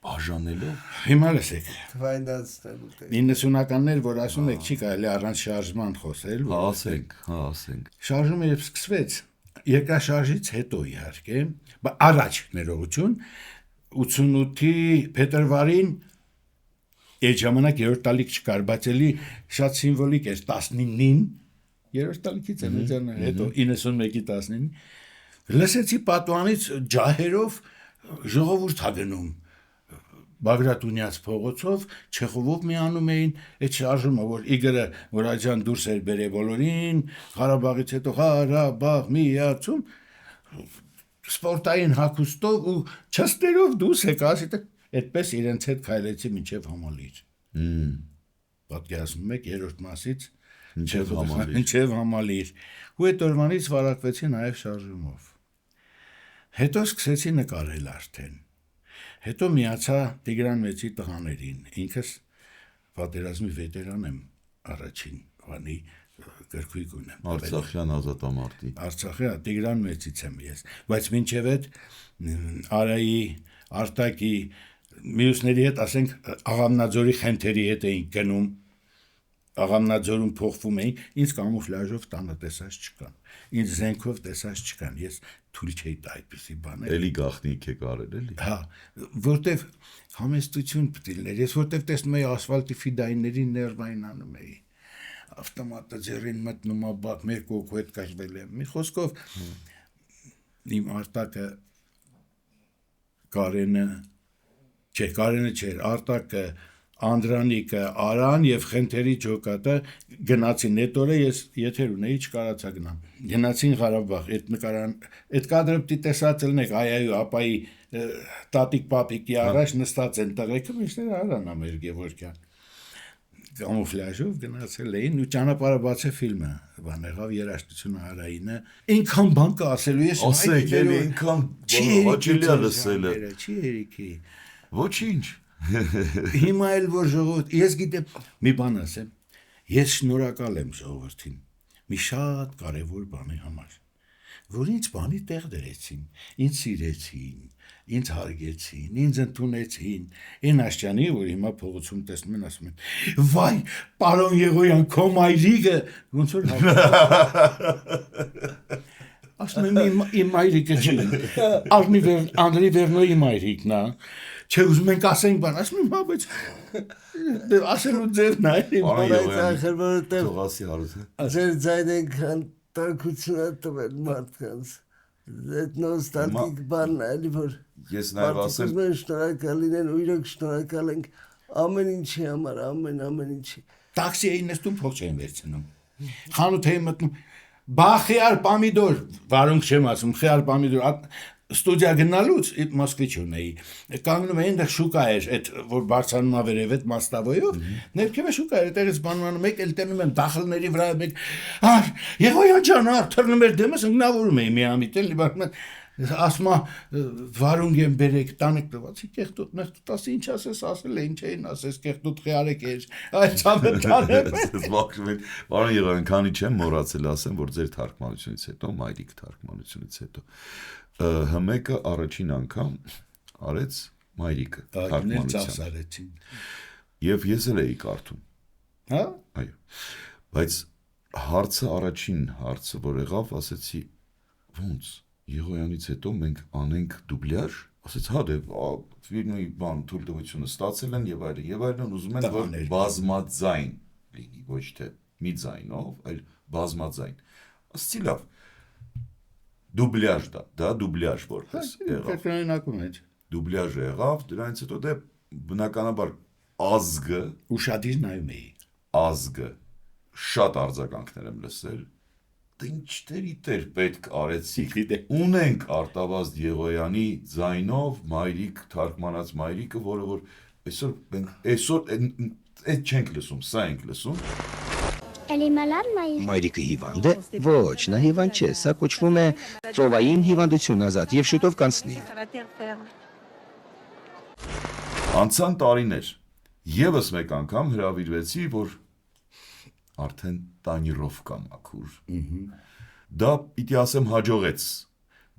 բաժանելով։ Հիմա լսեք։ Վայնացնելու։ 90-ականներ, որ ասում եք, չի կարելի առանց շարժման խոսել։ Ասենք։ Շարժումը երբ սկսվեց, երկրաշարժից հետո իհարկե, առաջ ներողություն, 88-ի փետրվարին այդ ժամանակ երրորդ տալիք չկար, բայց էլի շատ սիմվոլիկ էր 19-ին, երրորդ տալիքից է մեջանը, հետո 91-ի 19-ին, լսեցի պատուանից ջահերով ժողովուրդ ա գնում, Բագրատունյաց փողոցով, Չեխովով միանում էին այդ շարժումը, որ Իգորը Մուրադյան դուրս էր բերել բոլորին, Ղարաբաղից հետո Ղարաբաղ միացում, սպորտային հագուստով ու չստերով դուրս եկա, այդպես իրենց հետ քայլեցի մինչև Համալիր։ Պատկերացնում եք երրորդ մասից մինչև Համալիր։ Ու այդ օրվանից վարակվեցի նաև շարժումով։ Հետո սկսեցի նկարել արդեն։ Հետո միացա Տիգրան Մեծի տղաներին։ Ինքս պատերազմի վետերան եմ, առաջին բանի գրքույկուն եմ։ Արցախյան ազատամարտի։ Արցախի Տիգրան Մեծից եմ ես, բայց մինչև այդ Արայի, Արտակի մյուսների հետ, ասենք, Աղամնաձորի խենթերի հետ էինք գնում, Աղամնաձորում փոխվում էին, ինձ կամուֆլաժով տանը տեսած չկան, ինձ զենքով տեսած չկան, ես թույլ չէի տա այդպիսի բաներ։ Էլի գախնիկ եք արել, էլի։ Հա, որտեվ համեստություն պետք է լիներ, ես որտեվ տեսնում էի ասֆալտի ֆիդայինների ներվային անում էի։ ավտոմատը ձեռին մտնում է, բակ մեր կողքու հետ կաշվել եմ։ Մի խոսքով իմ Արտակը Կարենը չէր, Արտակը, Անդրանիկը, Արան եւ Խենթերի ջոկատը գնացին այդ օրը ես եթեր ունեի չկարացա գնամ։ Գնացին Ղարաբաղ, այդ կադրը պիտի տեսած լինեք այայու ապայի տատիկ պապիկի առաջ նստած են տղեկը, միշտ Արանա մեր Գևորգյան։ Կամուֆլաժով գնացել էին ու ճանապարհը բացե ֆիլմը, բան եղավ երաժշտությունը Հարայինը, ինքան բան կա ասելու ես ասեք էլի ինքան ոչիլիա լսել է։ Չի երիքի։ Ոչինչ։ Հիմա էլ որ ժողովուրդ, ես գիտեմ, մի բան ասեմ, ես շնորհակալ եմ ժողովրդին մի շատ կարևոր բանի համար, որ ինձ բանի տեղ դրեցին, ինձ սիրեցին, ինձ հարգեցին, ինձ ընդունեցին, այն Աշճանի, որ հիմա փողոցում տեսնում են, ասում են, վայ, պարոն Եղոյան, քո մայրիկը, ոնց որ ասում եմ, իմ մայրիկը չի, Անդրի Վերնոյի մայրիկն է, չէ, ուզում ենք ասենք բան, ասում եմ, բայց ասելու ձերն է, Թողասի հարուտ է։ ձեր ձայն ենքան տակություն է տվել մարդկանց, այդ նոստալգիկ բանն է, էլի որ Ես նաև ասեմ մարդիկ շնորհակալ լինեն ու իրոք շնորհակալ ենք ամեն ինչի համար, ամեն ինչի։ Տաքսի էին նստում, փող չեն վերցնում, խանութ էին մտնում, բա խիար պամիդոր, վարունք չեմ ասում, խիար պամիդոր, ստուդիա գնալուց Մոսկվիչ ունեի, կանգնում էին դեռ շուկա էր, այդ որ բարձրանում ավերև այդ մաստավոյով, ներքևը շուկա էր, այդտեղից բանանում մեկ էլ տենում եմ դախլների վրա մեկ, Եղոյան ջան, թռնում էր դեմս, ընկնավորում էի մի ամիտ էլի բանում ասма վարունգ եմ բերեք տանեք տվացի կեղտոտ մեր տասի ինչ ասես ասել է ինչ էին ասես կեղտոտ խիարեք էր այդ ցավը տանեմ Վարուն Եղոյան քանի չեմ մոռացել ասեմ որ ձեր թարգմանությունից հետո մայրիկ թարգմանությունից հետո հմեկը առաջին անգամ արեց մայրիկը թարգմանություն եւ ես էլ էի կարդում հա այո բայց հարցը առաջին հարցը որ եղավ ասեցի ոնց Եղոյանից հետո մենք անենք դուբլյաժ, ասեց հա դե ֆիլմի բան թույլտվությունը ստացել են եւ այլն ուզում են որ բազմաձայն լինի, ոչ թե մի ձայնով, այլ բազմաձայն։ Ասեցի լավ։ Դուբլյաժ դա դուբլյաժ որպես եղավ։ Կրկնակում է։ Դուբլյաժը եղավ, դրանից հետո դե բնականաբար ազգը ուշադիր նայում էի։ Ազգը շատ արձագանքներ եմ լսել Ինչ դեր պետք արեցիք, ունենք Արտավազդ Եղոյանի ձայնով մայրիկ, թարգմանած մայրիկը, որը որ այսօր այդ չենք լսում, սա ենք լսում։ Մայրիկը հիվանդ է, ոչ, նա հիվանդ չէ, սա կոչվում է ծովային հիվանդություն ազատ եւ շուտով կանցնի։ Անցան տարիներ, եւս մեկ անգամ հրավիրվեցի, որ արդեն տանիրով մաքուր։ Դա պիտի ասեմ հաջողեց,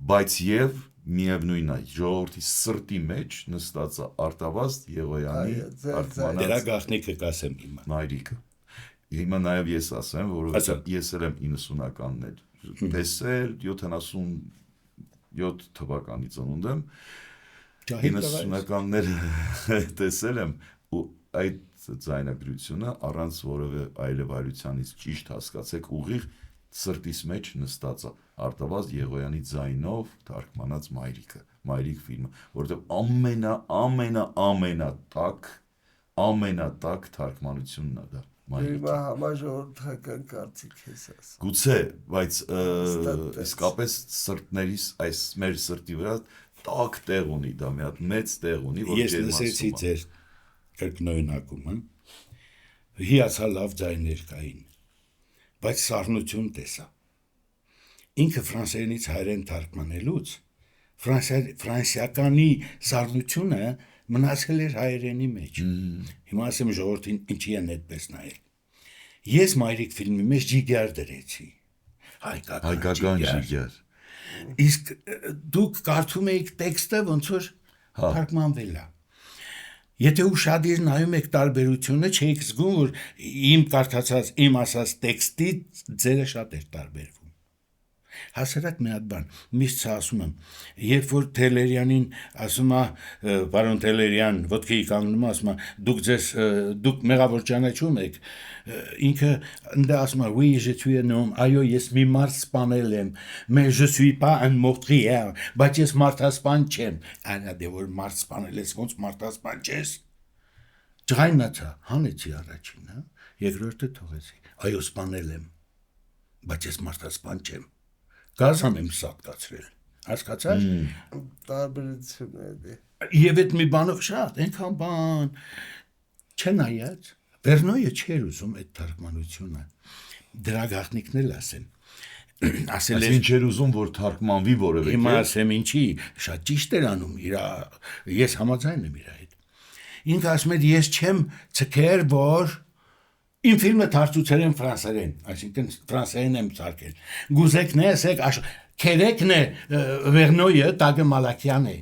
բայց եւ միևնույն է, ժողովրդի սրտի մեջ նստած է Արտավազդ Եղոյանի թարգմանած դրա գաղտնիքը կասեմ հիմա։ Մայրիկը։ Հիմա նաեւ ես ասեմ, որովհետեւ ես էլ եմ 90-ականներ տեսել, 77 թվականի ծնունդ եմ, 90-ականներ տեսել եմ ու այդ ձայնագրությունը առանց որևէ այլևայլությանից ճիշտ հասկացեք ուղիղ սրտիս մեջ նստած է Արտավազդ Եղոյանի ձայնով թարգմանած մայրիկ ֆիլմը, որովհետև ամենատակ թարգմանությունն է դա Հիմա համաժողովրդական կարծիք ես ասում։ Գուցե, բայց իսկապես սրտներիս այս մեր սրտի վրա տակ տեղ ունի, դա մի հատ մեծ տեղ ունի, որ ես լսեցի ձեր կրկնօրինակումը, հիացա լավ ձայներ կային, բայց սառնություն տեսա։ Ինքը ֆրանսերենից հայերեն թարգմանելուց, ֆրանսիականի սառնությունը մնացել էր հայերենի մեջ։ Հիմա ասեմ ժողովրդին ինչի են այդպես նայել։ Ես մայրիկ ֆիլմի մեջ ջիգար դրեցի։ Հայկական ջիգար։ Իսկ դուք կարդում եք տեքստը ոնց որ թարգմանվել է։ Եթե ուշադիր նայում եք տարբերությունը, չեք զգում, որ իմ կարդացած, իմ ասած տեքստի ձերը շատ էր տարբերվում։ Հասարակ մի հատ բան, միշտ ասում եմ, երբ որ Թելերյանին ասում է, պարոն Թելերյան, ոտքի կանգնում ասում է, դուք մեղավոր ճանաչում եք, ինքը ընդ ասում է, oui, je suis un homme, այո, ես մի մարդ սպանել եմ, mais je suis pas un meurtrier, բայց ես մարդասպան չեմ, այնա դե որ մարդ սպանել ես, ոնց մարդասպան չես, ջղայնացա, հանեցի առաջինը, երկրորդը թողեցի, այո, սպանել եմ, բայց ես մարդասպան չեմ, գազան եմ սատկացրել, հասկացար, տարբերություն է և էդ մի բանով շատ, ենքան բան, չնայած, Վերնոյը չեր ուզում այդ թարգմանությունը, դրա գաղտնիքն էլ ասեն, ասել Այսինքն չէր ուզում, որ թարգմանվի որևէ Հիմա ասեմ ինչի, շատ ճիշտ էր անում, ես համաձայն եմ իր հետ, ինքը ասում էր, ես չեմ ցկեր, որ իմ ֆիլմը թարգմանել եմ ֆրանսերեն, այսինքն ֆրանսերեն եմ ցարկել, գուզեկն է, ասեք, քերեկն է Վերնոյը, Տագը Մալաքյանն է,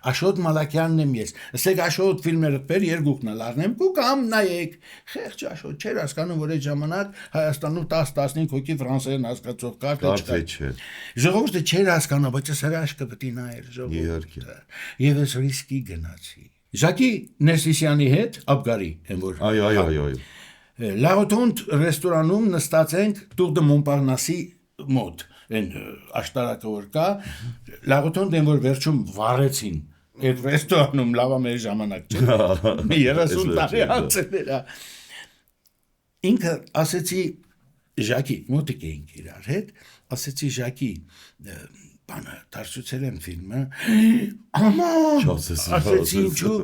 Աշոտ Մալաքյանն եմ ես, ասեք Աշոտ ֆիլմերը բեր երկուքն էլ առնեմ, ու կամ նայեք, խեղճ Աշոտ, չէր հասկանում, որ այդ ժամանակ Հայաստանում 10-15 հոգի ֆրանսերեն հասկացող կար չէ։ Ժողովուրդը չէր հասկանում, բայց ես հրաշքը պետք է նայեր ժողովուրդը։ Եվ ես ռիսկի գնացի։ Ժակի Ներսիսյանի հետ Աբգարի եմ որ։ Այո։ Լաղոթոնդ ռեստորանում նստած ենք Տուր դե Մոնպարնասի մոտ, այն աշտարակը որ կա, Լաղոթոնդ են որ վերջում վառեցին, այդ ռեստորանում լավա մեր ժամանակ չէ, մի 30 տարի անց էր, ինքը ասեցի Ժակի, մոտիկ էինք իրար հետ, ասեցի Ժակի, բանը, դարձուցել եմ ֆիլմը, աման, ասեցի ինչու,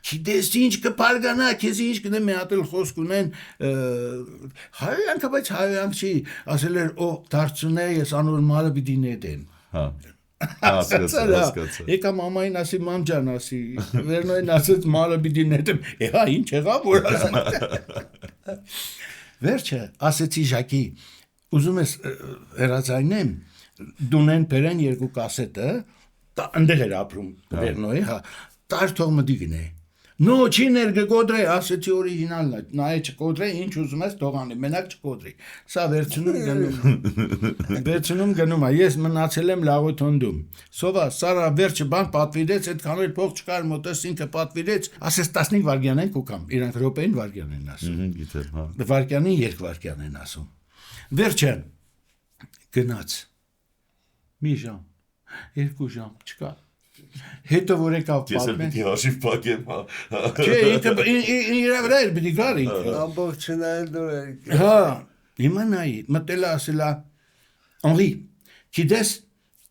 Գիտես ինչ կպարգանա, քեզ ինչ կնեմ մի հատ էլ խոսք ունեն հայոյանքը, բայց հայոյանք չի, ասել էր, ով դարձունե ես անոր մալը պիտի նետեմ։ Հասկացա։ Եկա մամային ասի, մամ ջան ասի, Վերնոյին ասեց մալը պիտի նետեմ, հա ինչ եղավ որ ասեմ։ Վերջը ասեցի Ժակի, ուզում ես հեռացայնեմ, դունեն բերեն երկու կասետը, ընդեղ էր ապրում Վերնոյի, հա, տար թող մտի գնե։ No, չի ներգոդրե, ասեցի օրիգինալն է, նայ չկոդրե, ինչ ուզում ես թողանի, մենակ չկոդրի։ Սա վերցնում գնում, ես մնացել եմ Լաղոթոնդում։ Սովա, Սարա վերջը բան պատվիրեց, այդքան էլ փող չկար մոտս ինքը պատվիրեց, ասես 15 վայրկյան են կուկամ, իրանք րոպեին վայրկյան են ասում։ Գիտեմ, հա։ Վայրկյանին 2 վայրկյան են ասում։ Վերջը գնաց։ Մի ժամ, 2 ժամ չկա։ Հետո որ եկավ պատմեն։ Ես էլ հաշիվ փակեմ, հա։ Չէ, ինքը իր վրա էր պիտի գար ինքը։ ամբողջ չնայել դուր էր Հա, հիմա նայի, մտել ասելա Անրի, գիտես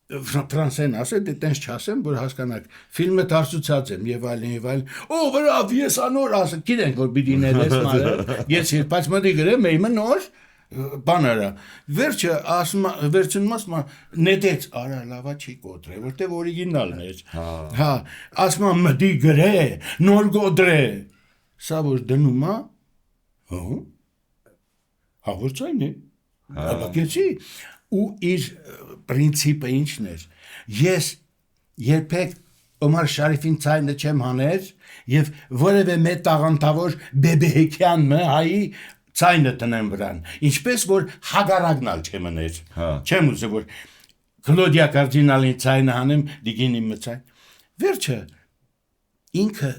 ֆրանսեն ասել, դե տենց չասեմ, որ հասկանաք, ֆիլմը դարձուցած եմ եւ այլն։ Օ, բրավ, ես անոր ասել, գիտենք որ պիտի ներես մարը։ Ես բայց մտի գրեմ, իմը նոր բաները վերջը վերջնում ասում նետեց արա լավա չի կոտրե որտեվ օրիգինալն էր հա ասում մտի գրե նոր գոդրե սա որ դնում է հաղորդային է հակեցի ու իր պրինցիպը ինչն էր ես երբեք Օմար Շարիֆին ցայնը չեմ հաներ եւ որևէ մեծ տաղանդավոր բեբեհեքյանը հայի ցայնը տնեմ վրան, ինչպես որ հագարագնալ չեմ ներ, չեմ ուզը որ Կլոդիա կարդինալին ցայնը հանեմ, դիգինի մցայն, վերջը ինքը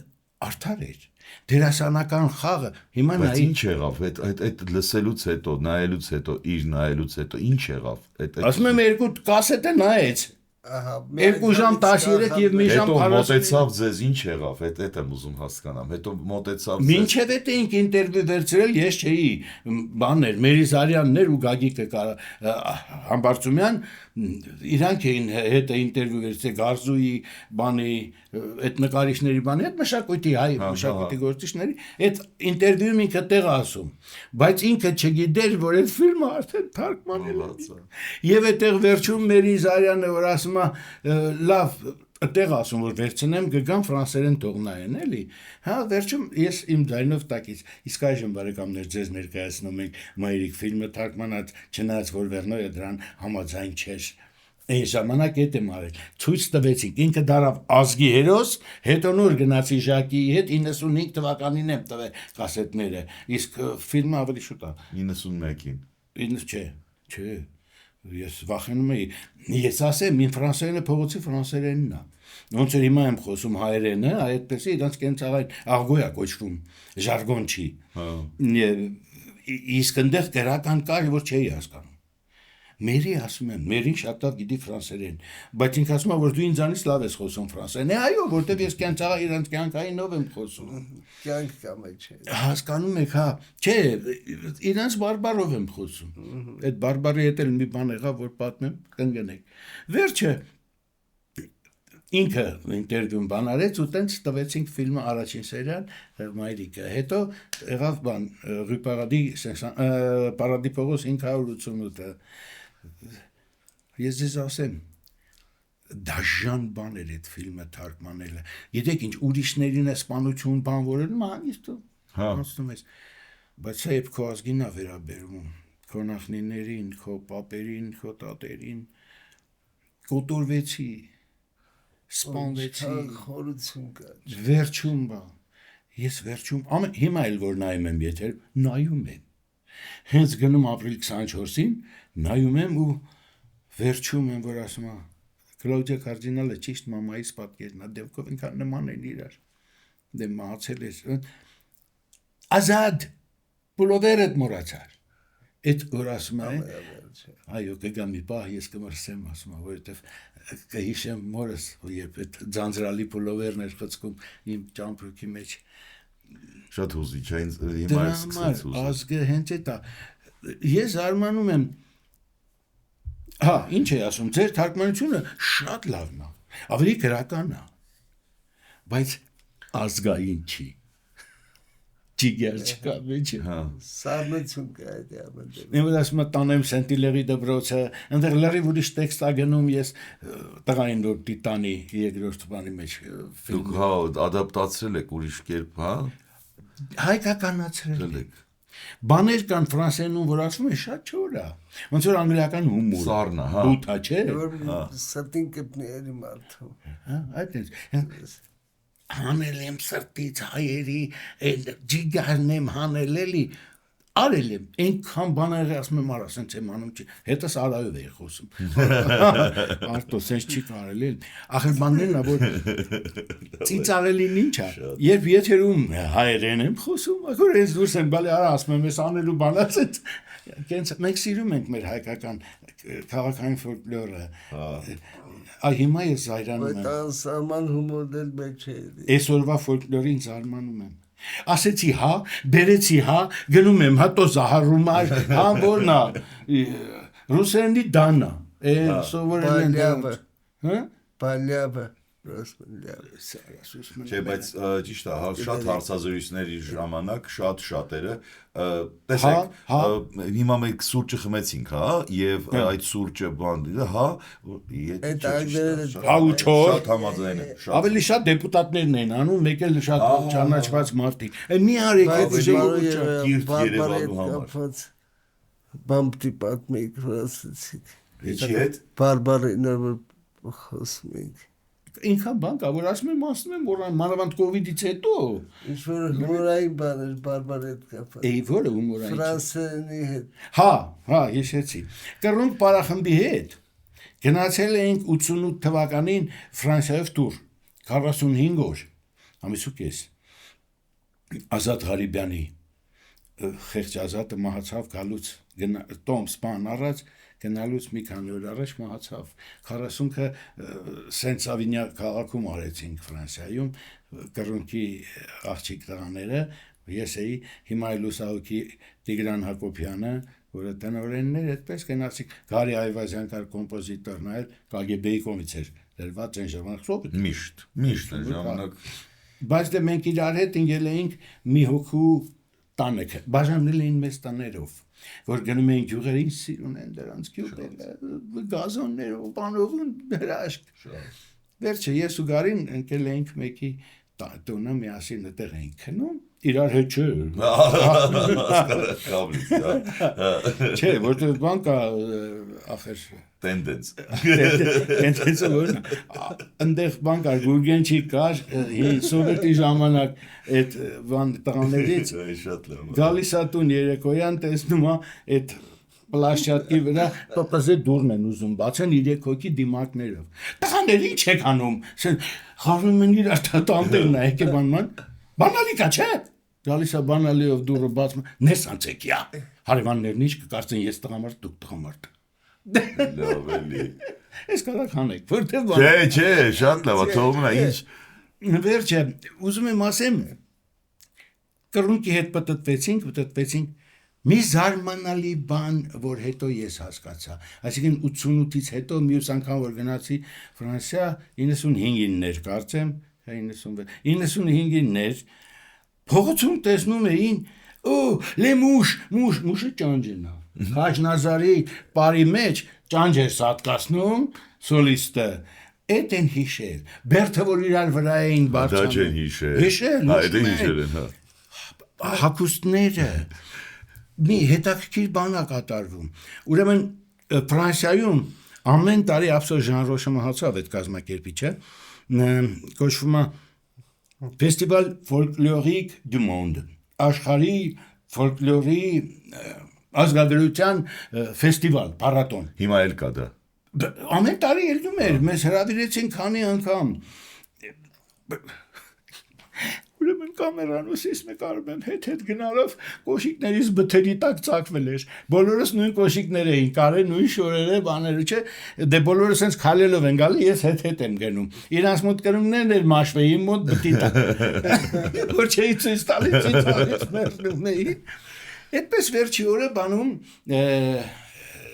արդար էր, դերասանական խաղը, հիմա նայի… Բայց ինչ եղավ, այդ լսելուց հետո, նայելուց հետո, իր նայելուց հետո, ինչ եղավ… Ասում եմ 2 կասետը նայեց, 2 ժամ 13 եւ մի ժամ 40 Հետո մոտեցավ ձեզ ինչ եղավ, այդ եմ ուզում հասկանամ, հետո մոտեցավ ձեզ Մինչև այդ էինք ինտերվյու վերցրել, ես չէի, բաններ, Մերիզարյաններ ու Գագիկը Համբարձումյան, իրանք էին հետը ինտերվյու վերցրել Գարզուի բանի, այդ նկարիչների բանի, այդ մշակույթի հայ մշակույթի գործիչների, այդ ինտերվյուում ինքը տեղ ասում, բայց ինքը չգիտեր, որ այդ ֆիլմը արդեն թարգմանել է։ Եվ այդտեղ վերջում Մերիզարյանը որ ասում է լավ Տեղ ասում որ վերցնեմ գգամ ֆրանսերեն թողնային էլի հա վերջում ես իմ ձայնով տակից իսկ այժմ բարեկամներ ձեզ ներկայացնում ենք Մայրիկ ֆիլմը թարգմանած չնայած որ Վերնոյը դրան համաձայն չէր այն ժամանակ այդ եմ արել ցույց տվեցինք ինքը դարավ ազգի հերոս հետո նոր գնացի Ժակի հետ 95 թվականին եմ տվել կասետները իսկ ֆիլմը ավելի շուտ է 91-ին չէ Ես վախենում էի, ես ասեմ, իմ ֆրանսերենը փողոցի ֆրանսերենն է։ Ոնց որ հիմա եմ խոսում հայերենը, այդպես է իրանց կենցաղային աղգոյա կոչվում, ժարգոն չի։ Իսկ այնտեղ գրական կար, որ չէի հասկանում։ Մերի ասում եմ, մերին շատ լավ գիտի ֆրանսերեն, բայց ինքը ասում է, որ դու ինձանից լավ ես խոսում ֆրանսերեն։ Այո, որտեվ ես կյանցաղա իրանց կյանքայինով եմ խոսում։ Կյանք կամ չէ։ Հասկանում եք, հա, չէ, իրանց բարբարով եմ խոսում։ Այդ բարբարի հետ էլ մի բան եղավ, որ պատմեմ, կընկնեք։ Վերջը ինքը ինտերվյուն բան արեց ու տենց տվեցինք ֆիլմը առաջին սերիան մայրիկը հետո եղավ բան Rue Paradis փողոց 588-ը ես ձեզ ասեմ դաժան բան էր այդ ֆիլմը թարգմանելը գիտեք ինչ ուրիշներին է սպանություն բան որը մանիստ անցնում ես բայց սա երբ քո ազգին է վերաբերում քո նախնիներին քո պապերին քո տատերին կոտորվեցի սպանվեցի խորություն կա վերջում բա ես վերջում հիմա էլ որ նայում եմ եթե նայում եմ հենց գնում ապրիլ 24-ին նայում եմ ու վերջում եմ որ ասում եմ Կլաուդիա Կարդինալը ճիշտ մամայիս պատկերն է դեպքով ինքան նման են իրար դե մահացել է ազատ պուլովերդ մոռացար այդ որ ասում եմ այո կգա մի պահ ես կմրսեմ ասում եմ որովհետև կհիշեմ մորս երբ այդ ձանձրալի պուլովերն էր խցկում իմ ճամփրուկի մեջ շատ հուզիչ է հիմա է սկսեց հուզել ազգը հենց էտա ես արմանում եմ հա ինչ է ասում ձեր թարգմանությունը շատ լավն է ավելի գրական է բայց ազգային չի Ջիգեր չկա մեջը հա սառնություն կա այդ ամենը Ես ասում եմ տանեմ Սենտիլերի դպրոցը այնտեղ լրիվ ուրիշ տեքստ ա գնում ես տղային որ տիտանի երկրորդ բանի մեջ դուք հա ադապտացրել եք ուրիշ կերպ հա հայկականացրել եք բաներ կան ֆրանսերենում որ ասում են շատ չոր է ոնց որ անգլիական հումոր սառնա հա բութա չէ սրտին կպների մարդու հա այդպես հանել եմ սրտից հայերի ջիգարն եմ հանել էլի արել եմ այնքան բաներ ասում եմ արա սենց եմ անում չի հետս արայով էի խոսում արտո սենց չի կարելի էլ ախր բաններն է որ ծիծաղելին ինչ է երբ եթերում հայերեն եմ խոսում ախր ես դուրս եմ բալի արա ասում եմ ես անելու բան ասեց մենք սիրում ենք մեր հայկական քաղաքային ֆոլկլորը այ հիմա ես զայրանում եմ բայց անսահման հումորն էլ մեջ է այսօրվա ֆոլկլորին զարմանում եմ ասեցի հա բերեցի հա գնում եմ հա տո զահարումար հա որնա ռուսերենի դանա սովորել են հա բալյաբը Չէ, բայց ճիշտ է, շատ հարցազրույցների ժամանակ շատերը տեսեք, հիմա մենք սուրճը խմեցինք, հա, եւ այդ սուրճը բանը, հա, այդ ագները հա ու չոր շատ համաձայն եմ, շատ ավելի շատ դեպուտատներն են անում, մեկ էլ շատ ճանաչված մարդիկ։ Մի արեք այդ երևալու համար։ Բամբտի պատմիկ վրացիք։ Ինչի հետ։ Բարբարինը խոսում ենք։ Ինքան բան կա, որ ասում եմ, որ մանավանդ կովիդից հետո ինչ որ հումորային բան էր բարբար հետ կապված։ Էի որը հումորային։ Ֆրանսերենի հետ։ Հա, հիշեցի։ Կռունկ պարախմբի հետ գնացել էինք 88 թվականին Ֆրանսիայով տուր 45 օր։ Ամիսու կես։ Ազատ Ղարիբյանի խեղճ Ազատը մահացավ գալուց Տոմս բան առած գնալուց մի քանի օր առաջ մահացավ 40-ը Սենտ Սավինյա քաղաքում արեցինք Ֆրանսիայում կռունկի աղջիկ տղաները ես էի հիմա լուսահոգի Տիգրան Հակոբյանը որը տնօրենն էր այդպես գնացինք Գարի Այվազյան կար կոմպոզիտորն այլ KGB-ի կողմից էր դրված այն ժամանակ միշտ այն ժամանակ բայց դե մենք իրար հետ ընկել էինք մի հոգու տանը բաժանել էին մեծ տաներով որ գնում էին գյուղերին սիրուն են դրանց գյուղերը գազոններով բանով հրաշք վերջը ես ու Գարին ընկել էինք մեկի տունը միասին այդտեղ էինք քնում իրար հետ չէ չէ որտեղ բան կա ախր տենդենս որ այնտեղ բան կար գուրգենչի կար սովետի ժամանակ այդ բան տղաներից շատ լավ գալիս է տուն երեկոյան տեսնում է այդ պլաշտկի վրա պպզե դուրն են ուզում բացեն 3 հոգի դիմակներով։ Տղաներ ինչ եք անում։ Խառնում են իրար տանտերն է եկե բանալիկա չէ։ Գալիս է բանալիով դուրը բացում։ Ներս անցեք յա։ Հարևաններն ինչ կկարծեն ես տղամարդ դուք տղամարդ։ Լավ էլի։ Ես կարող հանեք, որտեղ Չէ, շատ լավ, թողում նա ինչ։ Վերջը ուզում եմ ասեմ կռունկի հետ պատտվեցինք մի զարմանալի բան, որ հետո ես հասկացա, այսինքն 88-ից հետո մյուս անգամ որ գնացի Ֆրանսիա 95-ին ներ կարծեմ, 95-ին ներ փողոցում տեսնում էին լե մուշը ճանջն է, Խաչնազարի բարի մեջ ճանջ էր սատկացնում սոլիստը, էդ են հիշել, բերդը որ իրար վրա էին բարձրանում, Դա չեն հիշել, այդ են հիշել են, հագուստները մի հետաքրքիր բան է կատարվում։ Ուրեմն Ֆրանսիայում ամեն տարի ափսոս Ժան Ռոշը մահացավ այդ կազմակերպիչը, կոչվում է Festival Folklorique du Monde, աշխարհի ֆոլկլորի ազգագրության ֆեստիվալ, փառատոն։ Հիմա էլ կա դա։ Ամեն տարի ելնում էր, մեզ հրավիրեցին քանի անգամ։ Ուրեմն կամերանոցից մեկ արում եմ հետ գնալով կոշիկներից բթերի տակ ծակվել էր, բոլորս նույն կոշիկներ էին, կարե նույն շորերը, բաները, չէ, դե բոլորս հենց քալելով են գալի, ես հետ եմ գնում, իրանց մոտ կրունգներն էր մաշվեի մոտ բթի տակ, որ չէի ցույց տալիս մերնում էի, այդպես վերջի օրը բանում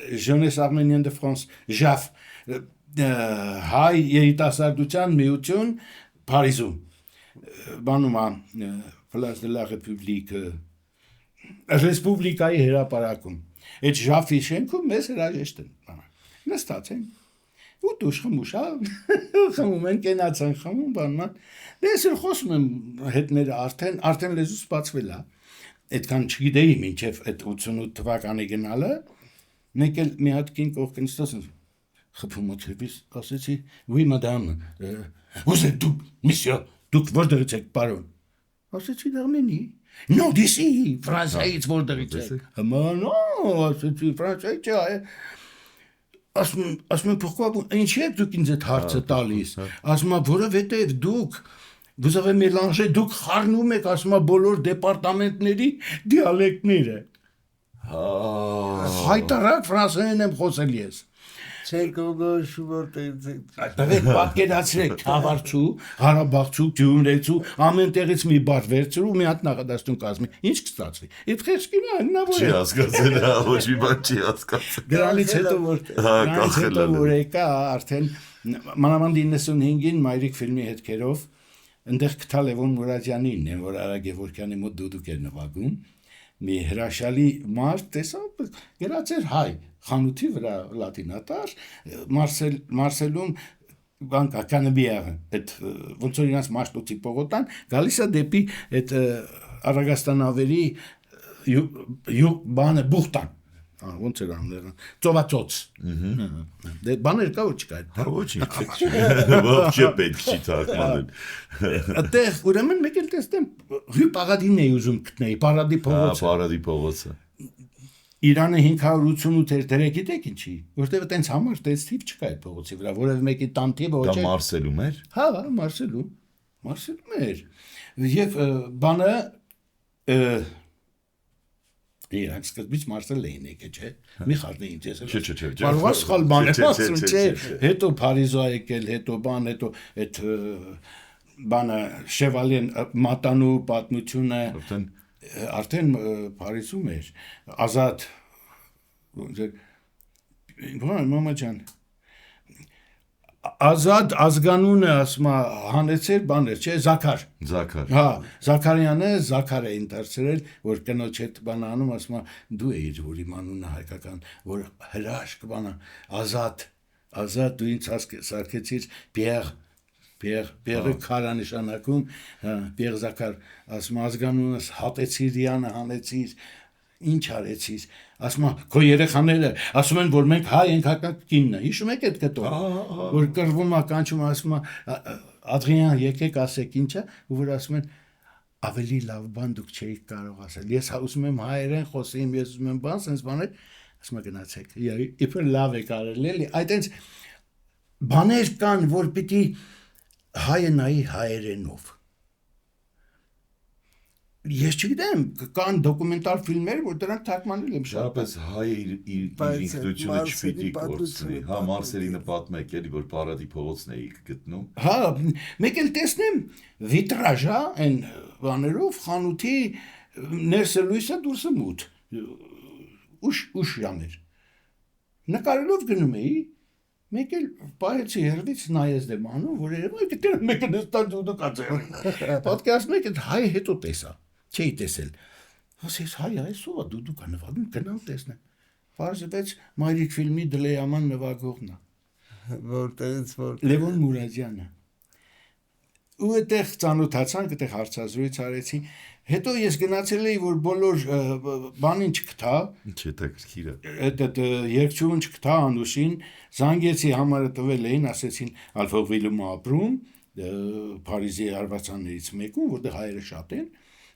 Jeunesse Arménienne de France, JAF, հայ երիտասարդության միություն Փարիզում, բանում է Place de la République Ռեսպուբլիկայի հրապարակում այդ ժաֆի շենքում մեզ հրաժեշտ են նստած են ու դուշ խմուշա խմում են կենացան խմում բանման ես էլ խոսում եմ հետները արդեն լեզուս բացվել է այդքան չգիտեի մինչև այդ 88 թվականի գնալը մեկ էլ մի հատ կին կողքին ստացին խփում ոտքից ասեցի oui madame vous êtes դուք monsieur դուք որտեղից եք պարոն ասեցի Արմենի no դիսի Ֆրանսիայից որտեղից եք նո ասեցի Ֆրանսիայից չէ ասում եմ pourquoi ինչի եք դուք ինձ այդ հարցը տալիս ասում եմ որովհետև դուք vous avez mélangé դուք խառնում եք ասում եմ բոլոր դեպարտամենտների դիալեկտները հայտարարակ ֆրանսերեն եմ խոսել ես Չեն կողոշու որտեղից Այդտեղ պատկերացրեք Խավարցու, Ղարաբաղցու, Գյումրեցու ամեն տեղից մի բառ վերցրու մի հատ նախադասություն կազմի ինչ կստացվի Այդ խեղճին է հնարավոր Չի հասկացել ոչ մի բան չի հասկացել Դրանից հետո որ եկա արդեն մանավանդ 95-ին Մայրիկ ֆիլմի հետքերով այնտեղ կթա Լևոն Մուրադյանին են որ Արա Գևորգյանի մոտ դուդուկ էր նվագում մի հրաշալի մարդ տեսա գերացեր հայ խանութի վրա լատինատար Մարսելում բանկա կանբիա այդ ոնց որ իրանց մաշտոցի պողոտան գալիս է դեպի այդ Արագաստանավերի բանը բուխտան ոնց էր անները ծովացոց դե բաներ կա որ չկա ոչինչ ոչ պետք չի թարգմանել այդտեղ ուրեմն մեկ էլ տեսնեմ Rue Paradis-ն էի ուզում գտնել Paradis փողոցը Paradis փողոցը Իրանը 588 էր դրե գիտեք ինչի որտեղ այտենց համար տեստիվ չկա այդ փողոցի վրա որևէ մեկի տան թիվը ոչ դա Մարսելում էր հա Մարսելում էր եւ բանը իրանք սկզբից Մարսել էին եկել չէ մի խառնի ինձ ես չէ Կարող է սխալ բան ասում չէ հետո Փարիզա եկել հետո բան հետո այդ բանը Շևալեն մատանու պատմությունը արդեն Փարիզում էր ազատ մամա ջան ազատ ազգանունը ասում հանեցեր բաներ չէ Զաքար հա Զաքարյանը Զաքար էին դարձրել որ կնոջ հետ բան անում ասում դու էիր որ իմ անունը հայկական որ հրաշք բանը ազատ դու ինձ սարքեցիր Պիերը քարա նշանակում Պիեր Զաքար ասում ազգանունս հատեցիր Յանը հանեցիր ինչ արեցիր ասում քո երեխաները ասում են որ մենք հայ ենք հակակ կինն է հիշում եք այդ կտոր որ կռվում է կանչում ասում Ադրիան եկեք ասեք ինչա ու որ ասում են ավելի լավ բան դուք չէիք կարող ասել ես ուզում եմ հայերեն խոսեմ ես ուզում եմ բան sense բաներ ասում գնացեք իբր լավ է կարելի էլի այդտենց բաներ կան որ պիտի հայը նայի հայերենով ես չգիտեմ կան դոկումենտալ ֆիլմեր որ դրանք թարգմանել եմ Շարապես հայը իր ինքնությունը չպիտի կորցնի հա Մարսելինը պատմում է էլի որ Պարադի փողոցն էի գտնում հա մեկ էլ տեսնեմ վիտրաժա այն բաներով խանութի ներսը լույսը դուրսը մութ ուշ ժամեր նկարելով գնում էի մեկ էլ պայեցի հերվից նայեց դեմ անում որ երևի գտել մեկը նստած ու կացել պատկերացնում եք հայ հետո տեսա չէի տեսել ասես հայ այսօր դու կա նվագում գնալ տեսնեմ Պարզվեց մայրիկ ֆիլմի դլեաման նվագողն է որտեղից որ Լևոն Մուրադյանը ու այդտեղ ծանոթացանք այդտեղ հարցազրույց արեցի հետո ես գնացել էի որ բոլոր բանին չգտա Չէ տակրքիրը այդ երկչուն չգտա Անուշին զանգեցի համարը տվել էին ասեցին Ալֆովիլում ապրում Փարիզի արվացաններից մեկում որտեղ հայերը շատ են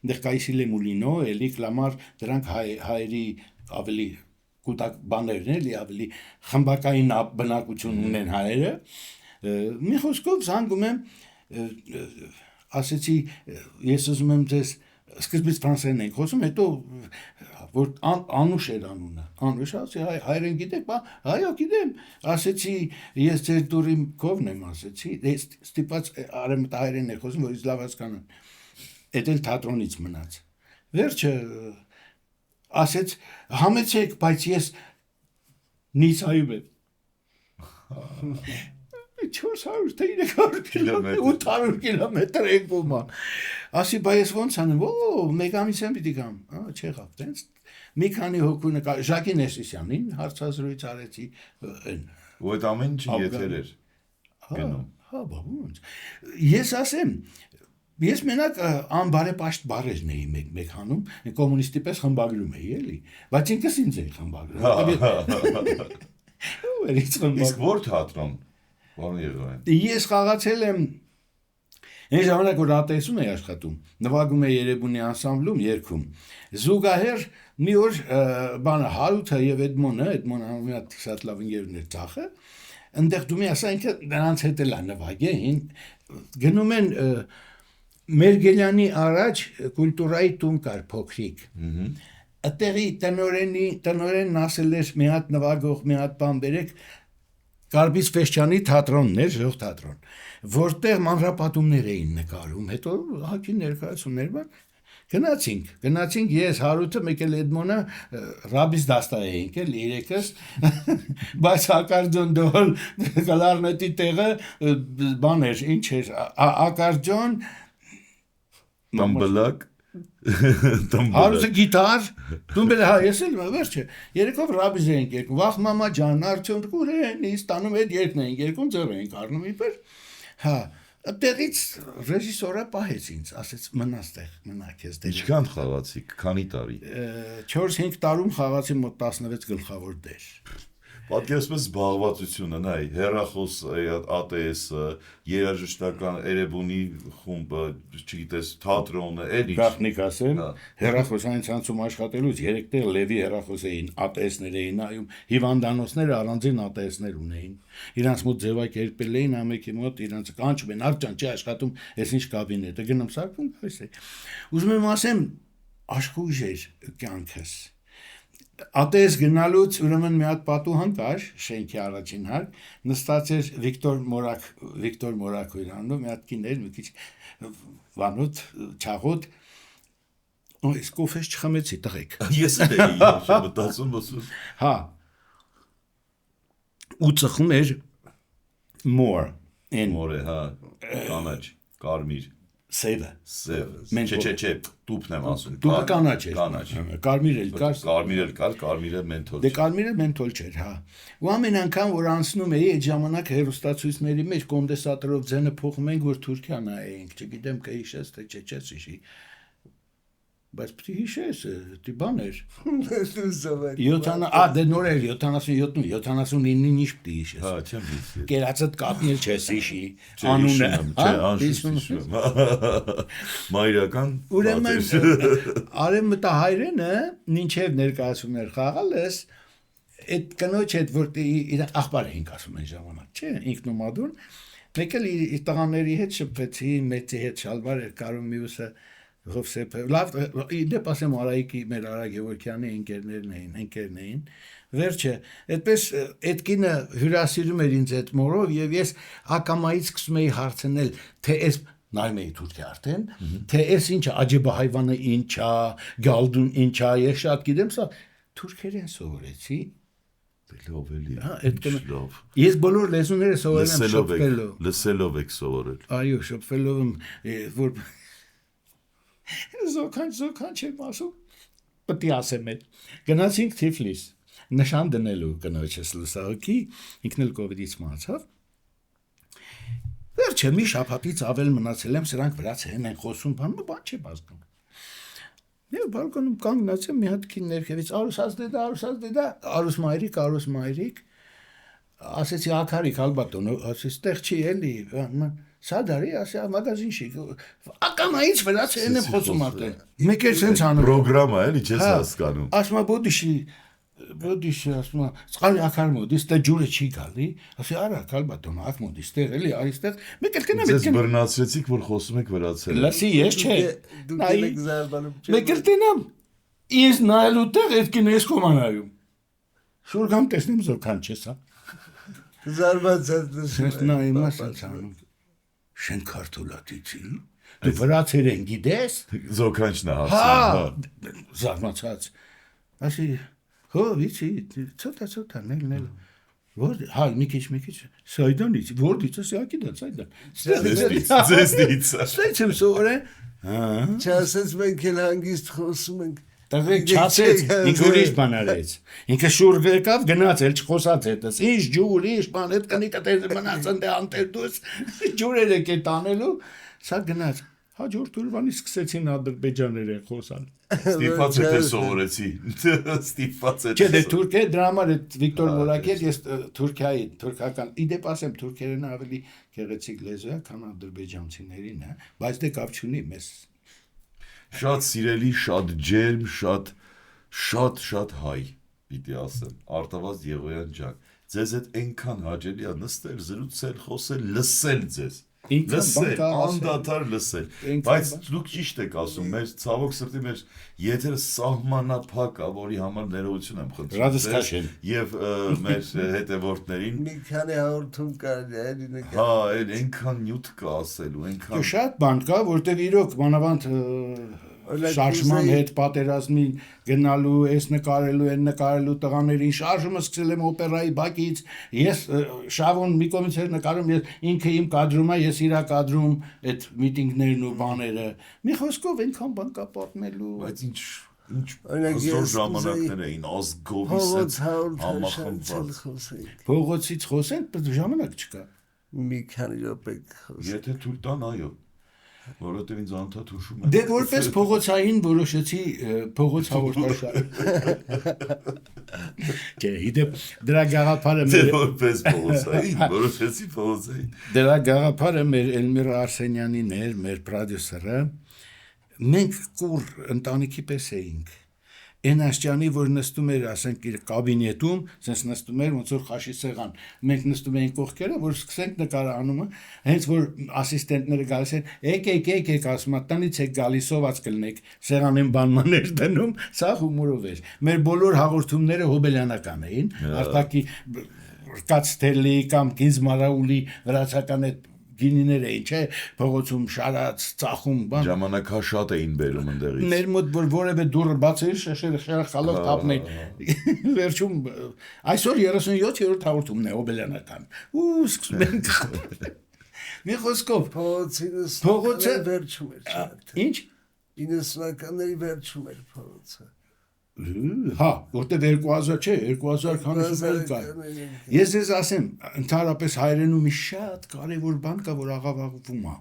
այնտեղ կայսիլե մուլինո էլի կլամար դրանք հայերի ավելի կուտակ բաներն էլի ավելի խմբակային բնակություն ունեն հայերը մի խոսքով զանգում եմ ասեցի ես ուզում եմ ձեզ սկզբից ֆրանսերեն ենք խոսում հետո որ Անուշ էր անունը Անուշ ասի հայերեն գիտեք հայո գիտեմ ասեցի ես ձեր դուրի կովն եմ ասեցի ստիպած արեմտահայերեն է խոսում որ ինձ լավ հասկանան Էդ էլ թատրոնից մնաց վերջը ասեց համեցեք բայց ես Նիսայում եմ 400 թե 300 կիլոմետր 800 կիլոմետր եկում ասի բայց ոնց անեմ մեկ ամիս եմ պիտի գամ չեղավ տենց մի քանի հոգու Ժակի Ներսիսյանին հարցազրույց արեցի ու այդ ամեն ինչը եթեր էր գնում հա բաբունց ես ասեմ ես մենակ անբարեպաշտ բառերն էի մեկ-մեկ հանում կոմունիստի պես խմբագրում էի էլի բայց ինքս ինձ էի խմբագրում իսկ որ թատրոն Ես խաղացել եմ այն ժամանակ որ ատեսում էի աշխատում նվագում էի Երևանի անսամբլում երգում զուգահեռ մի օր բանը Հարութը եւ Էդմոնը անունը շատ լավ ընկերներ ծախը այնտեղ դու մի ասա ինքը նրանց հետ էլ նվագեին գնում են Մերգելյանի առաջ կուլտուրայի տուն կար փոքրիկ այդտեղի տնօրենն ասել էր մի հատ նվագող մի հատ բան բերեք Կարբիս Ֆեշչյանի թատրոնն էր, ժող թատրոն, որտեղ մանրապատումներ էին նկարում, հետո հակի ներկայացումներ բան, գնացինք ես Հարութը մեկ էլ Էդմոնը ռաբիս դաստա էինք էլ երեքս, բայց ակարդոն դոլ կլարնետի տեղը բան էր, ինչ էր, ակարդոն Տամբլակ Հարուսը գիտար, դումբել հա ես էլ վերջը երեքով ռաբիզ էինք երկում, վախ մամա ջան, արդյոք կուրեն, ստանում այդ երկն էինք երկում, ձեռ էինք առնում իբր, հա, այդտեղից ռեժիսորը պահեց ինձ, ասեց մնաստեղ, մնա քեզ դեր։ Ինչքան խաղացիք, քանի տարի։ 4-5 տարում խաղացի մոտ 16 գլխավոր դեր։ Պատկերացնում ես զբաղվածությունը, նայ, հեռախոս ATS-ը, երաժշտական Էրեբունի խումբը, չգիտես, թատրոնը, էլի։ Գախնիկ ասեմ, հեռախոսային ցանցում աշխատելուց 3 տեղ Լևի հեռախոս էին, ATS-ներ էին նայում, հիվանդանոցները առանձին ATS-ներ ունեին։ Իրանց մոտ ձևակերպել էին ամեկի մոտ, իրանց կանչում են, աղջան չի աշխատում, ես ինչ կաբինետ է, գնում սարքում, այս է։ Ուզում եմ ասեմ, աշխույժ էր կյանքս։ ATS գնալուց ուրեմն մի հատ պատուհան կար շենքի առաջին հարկ նստած էր Վիկտոր Մորակոյանը մի հատ կիներ մի քիչ վանոտ չաղոտ այս կոֆես չխմեցի տղեկ ես էի մտածում հա ու ծխում էր մոր հա կանաչ կարմիր Սև չէ տուփն եմ ասում տուփը կանաչ էր կարմիր էլ կար կարմիրը մենթոլ դե կարմիրը մենթոլ չէր հա ու ամեն անգամ որ անցնում էի այդ ժամանակ հերոստացույցների մեջ կոնդենսատորով ձենը փոխում ենք որ Թուրքիա նայենք չգիտեմ կհիշես թե չես հիշի բայց պիտի հիշես դի բան էր 70 դե նոր էր 77 79-ին ինչ պիտի հիշես հա չեմ հիշի կերածդ կապնել չես հիշի անունը անշուշտ մայրական ուրեմն արևմտահայրենը մինչև ներկայացումներ խաղալ ես այդ կնոջ հետ որ իր աղբար էինք ասում այն ժամանակ, չէ, ինքն ու Մադուն, մեկ էլ իր տղաների հետ շփվեցի, մեծի հետ շալվար էր կարում մյուսը Հովսեփը, լավ, դեպ ասեմ Արայիկի մեր Արա Գևորգյանի ընկերներն էին, վերջը, այդպես այդ կինը հյուրասիրում էր ինձ այդ մորով եւ ես ակամայից սկսում էի հարցնել, թե այս նայում էի Թուրքիա արդեն, թե այս ինչա, Աջեբահայվանը ինչա, Գալդուն ինչա, ես շատ գիտեմ, սա թուրքերեն սովորեցի։ Լավ էլի։ Հա, այդ ես բոլոր լեզուները սովորել եմ շփվելով։ Լսելով եք սովորել։ Այո, շփվելով եմ, որ Զոքան չեմ ասում, պետք է ասեմ էլ։ Գնացինք Թիֆլիս, նշան դնելու կնոջս լուսահոգի, ինքն էլ կովիդից մահացավ։ Վերջը մի շաբաթից ավել մնացել եմ, սրանք վրացերեն են խոսում, բան չեմ հասկանում։ Եվ բալկոնում կանգնած եմ մի հատ կին ներքևից, արուս մայրիկ, ասեցի ակարիկ ալբատոն, ասեցի ստեղ չի էլի, Սադարի, ասա մագազին շիկ, ակամայից վրացերեն եմ խոսում արդեն, մեկ էլ սենց անում։ Պրոգրամա էլի չես հասկանում։ Ասմա բոդիշի, ասմա, ծխալի ակար մոդիս, տե ջուրը չի գալի, ասի արա կալբատոն, ակ մոդիս, տեղ էլի, այստեղ, մեկ էլ կնամ Ձեզ բռնացրեցիք, որ խոսում եք վրացերեն։ Լսի, ես չէ, Դուք եք զարմանում չէ։ մեկ էլ տենամ, ես նայելու տեղ այդ կինը ես կոմանայում, շուրգամ տեսնեմ զոքան չես հա։ Զարմացած նայում ասած անում, շեն քարտոլատիցի, դու վրացերեն գիտես, Զոքանչն է հա, հասցնում, զարմացած, ասի, հո, վիցի, ծոտա, նել, հա, մի քիչ, սայդանից, որդիցը սյակի դա, սայդան, ձեզնից։ ստեց եմ սովորեն, Չասեց մենք էլ հանգիստ խոսում ենք։ տղեկ չասեց, ինք ուրիշ բան արեց, ինքը շուրջ եկավ, գնաց էլ չխոսած հետս, ինչ ջուր, ինչ բան, հետ կնիկը տեզ մնաց ընտե անտեր դուս, ջուրեր եք էտ անելու, սա գնաց, հաջորդ ուրվանի սկսեցին ադրբեջաներ են խոսալ։ Ստիպված է թե սովորեցի, ստիպված է Չէ, դե Թուրքիա դրա համար այդ Վիկտոր Մորակեր, ես Թուրքիայի, թուրքական, իդեպ ասեմ, թուրքերեն ավելի գեղեցիկ լեզու է, քան ադրբեջանցիներին, բայց դե կապ չունի մեզ Շատ սիրելի, շատ ջերմ, շատ հայ, պիտի ասեմ, Արտավազդ Եղոյան ջան, ձեզ հետ այնքան հաճելի է նստել, զրուցել, խոսել, լսել ձեզ, լսել, անդադար լսել, բայց դուք ճիշտ եք ասում, մեր ցավոք սրտի մեր եթերը սահմանափակ է, որի համար ներողություն եմ խնդրում եւ մեր հետևորդներին Մի քանի հաղորդում կարելի է էլի Հա, էլ այնքան նյութ կա ասելու, այնքան Շատ բան կա, որտեղ իրոք մանավանդ շարժման հետ պատերազմին գնալու, այս նկարելու, այն նկարելու տղաներին շարժումը սկսել եմ օպերայի բակից, ես շավոն մի կողմից էր նկարում, ես ինքը իմ կադրում է, ես իրա կադրում այդ միտինգներն ու բաները, մի խոսքով այնքան բան կա պատմելու, բայց ինչ հզոր ժամանակներ էին, ազգովի համախմբված փողոցից խոսենք, բայց ժամանակ չկա Մի քանի րոպե խոսենք Եթե թույլ տան, այո Որովհետև ինձ անդադ հուշում Դե որպես փողոցային որոշեցի փողոց հաղորդաշար Չէ, իդեպ դրա գաղափարը Դե որպես փողոցային, որոշեցի փողոցային Դրա գաղափարը մեր Էլմիրա Արսենյանին էր, մեր պրոդյուսերը Մենք կուր ընտանիքի պես էինք Այն աշճանի, որ նստում էր, ասենք, իր կաբինետում, sense նստում էր ոնց որ խաշի սեղան։ Մենք նստում էինք կողքերը, որ սկսենք նկարանումը, հենց որ ասիստենտները գալիս են, եք, ասում, տնից եք գալիս, սոված կլնեք, սեղանին բանմաներ դնում, սա հումորով էր։ Մեր բոլոր հաղորդումները հոբելյանական էին, արտակի կացտելի կամ գիզմարաուլի վրացական այդ գինիներ էին, չէ, փողոցում շարած, ծախում, բան։ Ժամանակաշատ էին բերում ընդեղից։ Մեր մոտ որևէ դուռը բաց էր, շերխալով թափներ։ Վերջում այսօր 37-րդ հաղորդումն է օբելյանական։ Ու սկսում ենք մի խոսքով փողոցը վերջում էր։ Ինչ 90-ականների վերջում էր փողոցը։ Հա, որտեղ 2000 չէ, 2050 կա։ Ես ձեզ ասեմ, ընդհանրապես հայերենում մի շատ կարևոր բան կա, որ աղավաղվում է։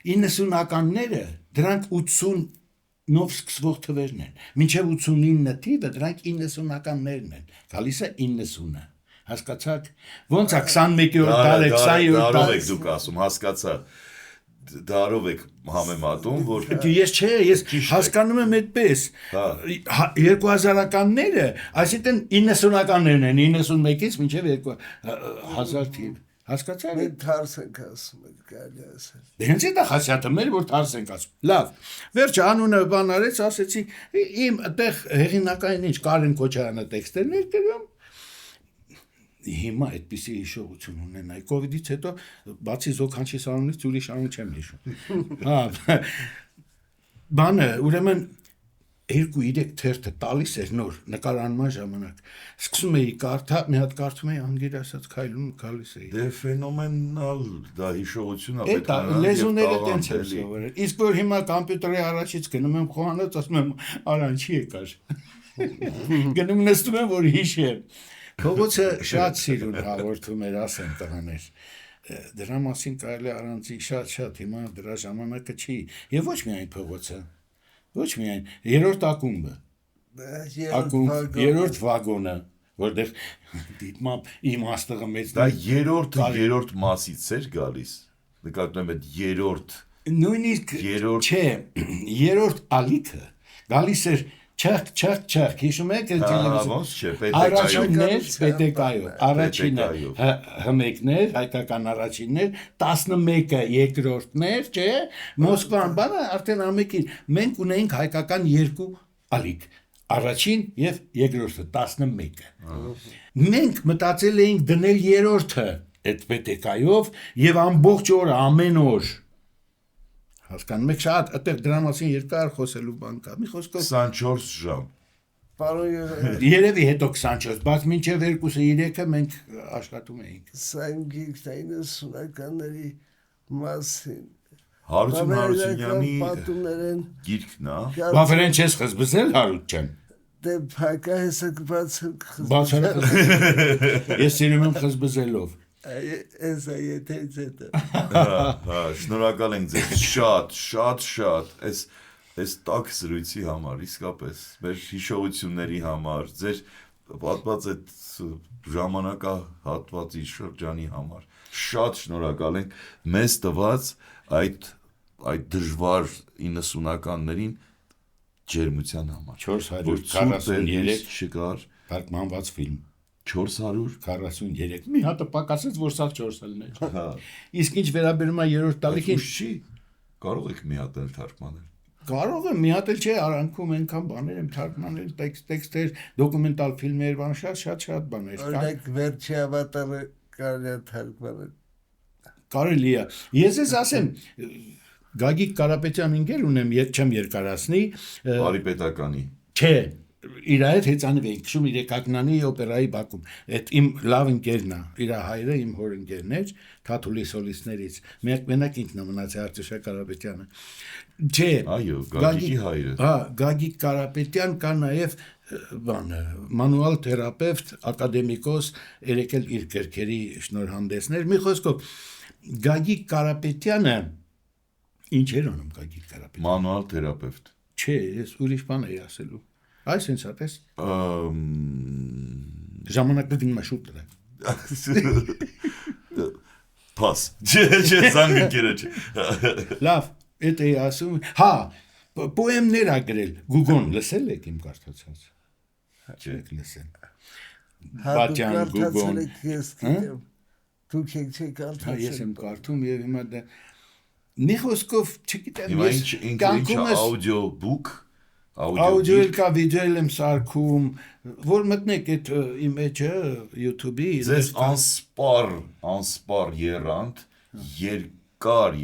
90-ականները դրանք 80-նով սկսվող թվերն են։ Մինչև 89 թիվը դրանք 90-ականներն են։ Գալիս է 90-ը։ Հասկացաք։ Ոնց է 21-րդ դարը, 20-րդ դարով դարը։ եք դուք ասում, հասկացա։ դարով եք համեմատում, որ Ես հասկանում եմ այդպես 2000-ականները, այսինքն 90-ականներն են 91-ից մինչև 2000 թիվ հասկացա՞ր Մենք թարս ենք ասում ենք կարելի ասել։ Հենց այդ խասյաթը մեր որ թարս ենք ասում լավ վերջը անունը բան արեց ասեցի իմ այդտեղ հեղինակային ինչ Կարեն Քոչարյանը տեքստերներ գրում հիմա այդպիսի հիշողություն ունենայի կոവിഡից հետո բացի զոքանչի սանունից ուրիշ անուն չեմ հիշում հա բանը ուրեմն 2-3 թերթը տալիս էր նոր նկարանման ժամանակ սկսում էի կարդա մի հատ կարդում էի անգիր ասած քայլում գալիս էի դե ֆենոմենալ դա հիշողություն է Դա լեզուները տենց է սովորել իսկ որ հիմա համբյուտերի առաջից գնում եմ խոհանոց ասում եմ արանչի եկար գնում նստում եմ որ հիշեմ Փողոցը շատ սիրուն հաղորդում էր ասեմ տղաներ դրա մասին կարելի առանցի շատ հիմա դրա ժամանակը չի եւ ոչ միայն փողոցը ոչ միայն երրորդ ակումբը ակումբ երրորդ վագոնը որտեղ դիտմամբ իմ աստղը մեծ դա երրորդ մասից էր գալիս նկատում եմ այդ երրորդ նույնիսկ չէ երրորդ ալիքը գալիս էր Չախ, հիշում եք առաջիններ պետեկայով, առաջինը հմեկներ, հայկական առաջիններ, 11-ը երկրորդներ, չէ, Մոսկվան բանը արդեն ամեկին, մենք ունեինք հայկական երկու ալիք, առաջին և երկրորդը, 11-ը, մենք մտածել էինք դնել երրորդը այդ պետեկայով և ամբողջ օրը, ամեն օր, հասկանում եք շատ այդտեղ դրա մասին երկար խոսելու բան կա մի խոսքով 24 ժամ երևի հետո 24 բայց մինչև 2-3-ը մենք աշխատում էինք Սանգիրքային սունականների մասին Հարություն Հարությունյանի պատումներն գիրքն է Բավարեն չես խզբզել Հարութ ջան դե փակա հեսակ բացել ես սիրում եմ խզբզելով Այս այդից հետո շնորհակալ ենք ձեզ շատ այս տակ զրույցի համար իսկապես մեր հիշողությունների համար ձեր պատված այդ ժամանակահատվածի շրջանի համար շատ շնորհակալ ենք մեզ տված այդ դժվար 90-ականներին ջերմության համար 443 շկար թարգմանված ֆիլմ 443 մի հատը պակասեց որ սա 4-ն է իսկ ինչ վերաբերում է երրորդ տալիքին չի կարող եք միատել թարգմանել կարող եմ միատել չէ արանքում այնքան բաներ եմ թարգմանել տեքստեր դոկումենտալ ֆիլմեր բան շատ բաներ օրինակ վերջի ավատարը կարելի է թարգմանել կարելի է ես ես ասեմ Գագիկ Կարապետյան ինգեր ունեմ չեմ երկարացնի Արիպետականի չէ իր այդ հեծանիվ էինք քշում իր Կակնանի օպերայի Բաքում այդ իմ լավ ընկերն է իր հայրը իմ հոր ընկերն էր Թաթուլի սոլիստներից մենակ ինքն է մնացել Արտուշա Կարապետյանը չէ այո Գագիկի հայրը հա Գագիկ Կարապետյան կա նաև բանը մանուալ թերապևտ ակադեմիկոս երեկել իր գրքերի շնորհանդեսներ մի խոսքով Գագիկ Կարապետյանը ինչ էր անում Գագիկ Կարապետյանը մանուալ թերապևտ չէ ես ուրիշ բան էի ասելու Այս ինձ հատես ժամանակը գնում է շուտ դրա Պաս չէ զանգերը չէ լավ էդ էի ասում հա պոեմներ ա գրել Գուգոն լսել եք իմ կարդացած չէ լսեն Բաճան Գուգոն դուք եք կարդացել ես եմ կարդում եւ հիմա դա մի խոսքով չգիտեմ ես ինչ աուդիո բուք Աուդիո կա վիդեոել եմ սարքում որ մտնեք այդ իմեջը YouTube-ի ձեզ անսպար երանդ երկար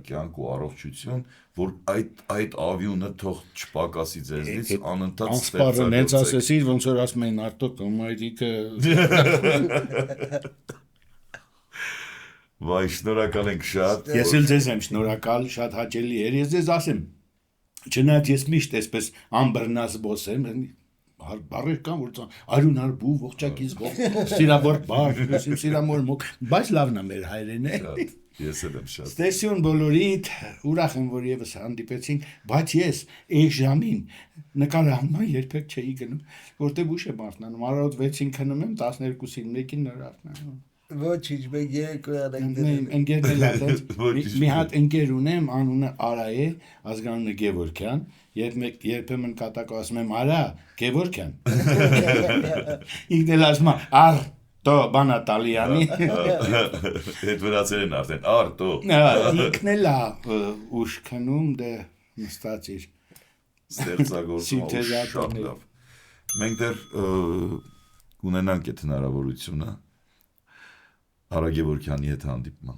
կյանք ու առողջություն որ այդ ավյունը թող չպակասի ձեզնից անընդհատ անսպարն հենց ասեցիր ոնց որ ասում են արտոք մայրիկը վայ շնորհակալ ենք շատ ես էլ ձեզ եմ շնորհակալ շատ հաճելի էր ես ձեզ ասեմ Չնայած ես միշտ այսպես անբռնած բոս եմ, բարեր կան, որ արյուն արբու, ողջակից ողջ, սիրավոր բար, սիրամոր մոք, բայց լավն է մեր հայրեն է։ Ես էլ եմ շատ։ Ստեսյուն բոլորիդ, ուրախ եմ, որ եւս հանդիպեցինք, բայց ես այս ժամին նկարահանման երբեք չէի գնում, որտեղ ուշ եմ արթնանում, առավոտ 6-ին քնում եմ, 12-ին 1-ին նոր արթնանում։ Ոչինչ, մենք երկու անենք դրել։ Ընկերն էլ այդպես Ոչինչ մի հատ ընկեր ունեմ, անունը Արա է, ազգանունը Գևորգյան, երբեմն կատակով ասում եմ Արա, Գևորգյան։ Ինքն էլ ասում է Ար տո բանա տալյանի։ Այդ վրացերեն արդեն արտո Ինքն էլ է ուշ քնում դե նստած իր ստեղծագործում շատ լավ։ Մենք դեռ ունենանք այդ հնարավորությունը Արա Գևորգյանի հետ հանդիպման։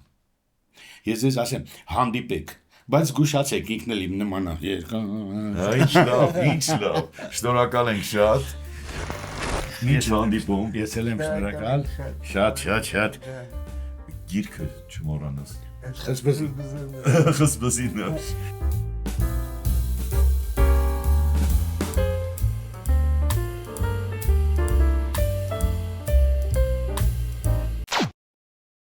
Ես ձեզ ասեմ հանդիպեք, բայց զգուշացեք ինքն էլ իմ նման է։ Ինչ լավ, ինչ լավ։ Շնորհակալ ենք շատ։ Ինչ հանդիպում։ Ես էլ եմ շնորհակալ։ Շատ։ Գիրքը չմոռանաս։ Խսբզի։ Խսբզին։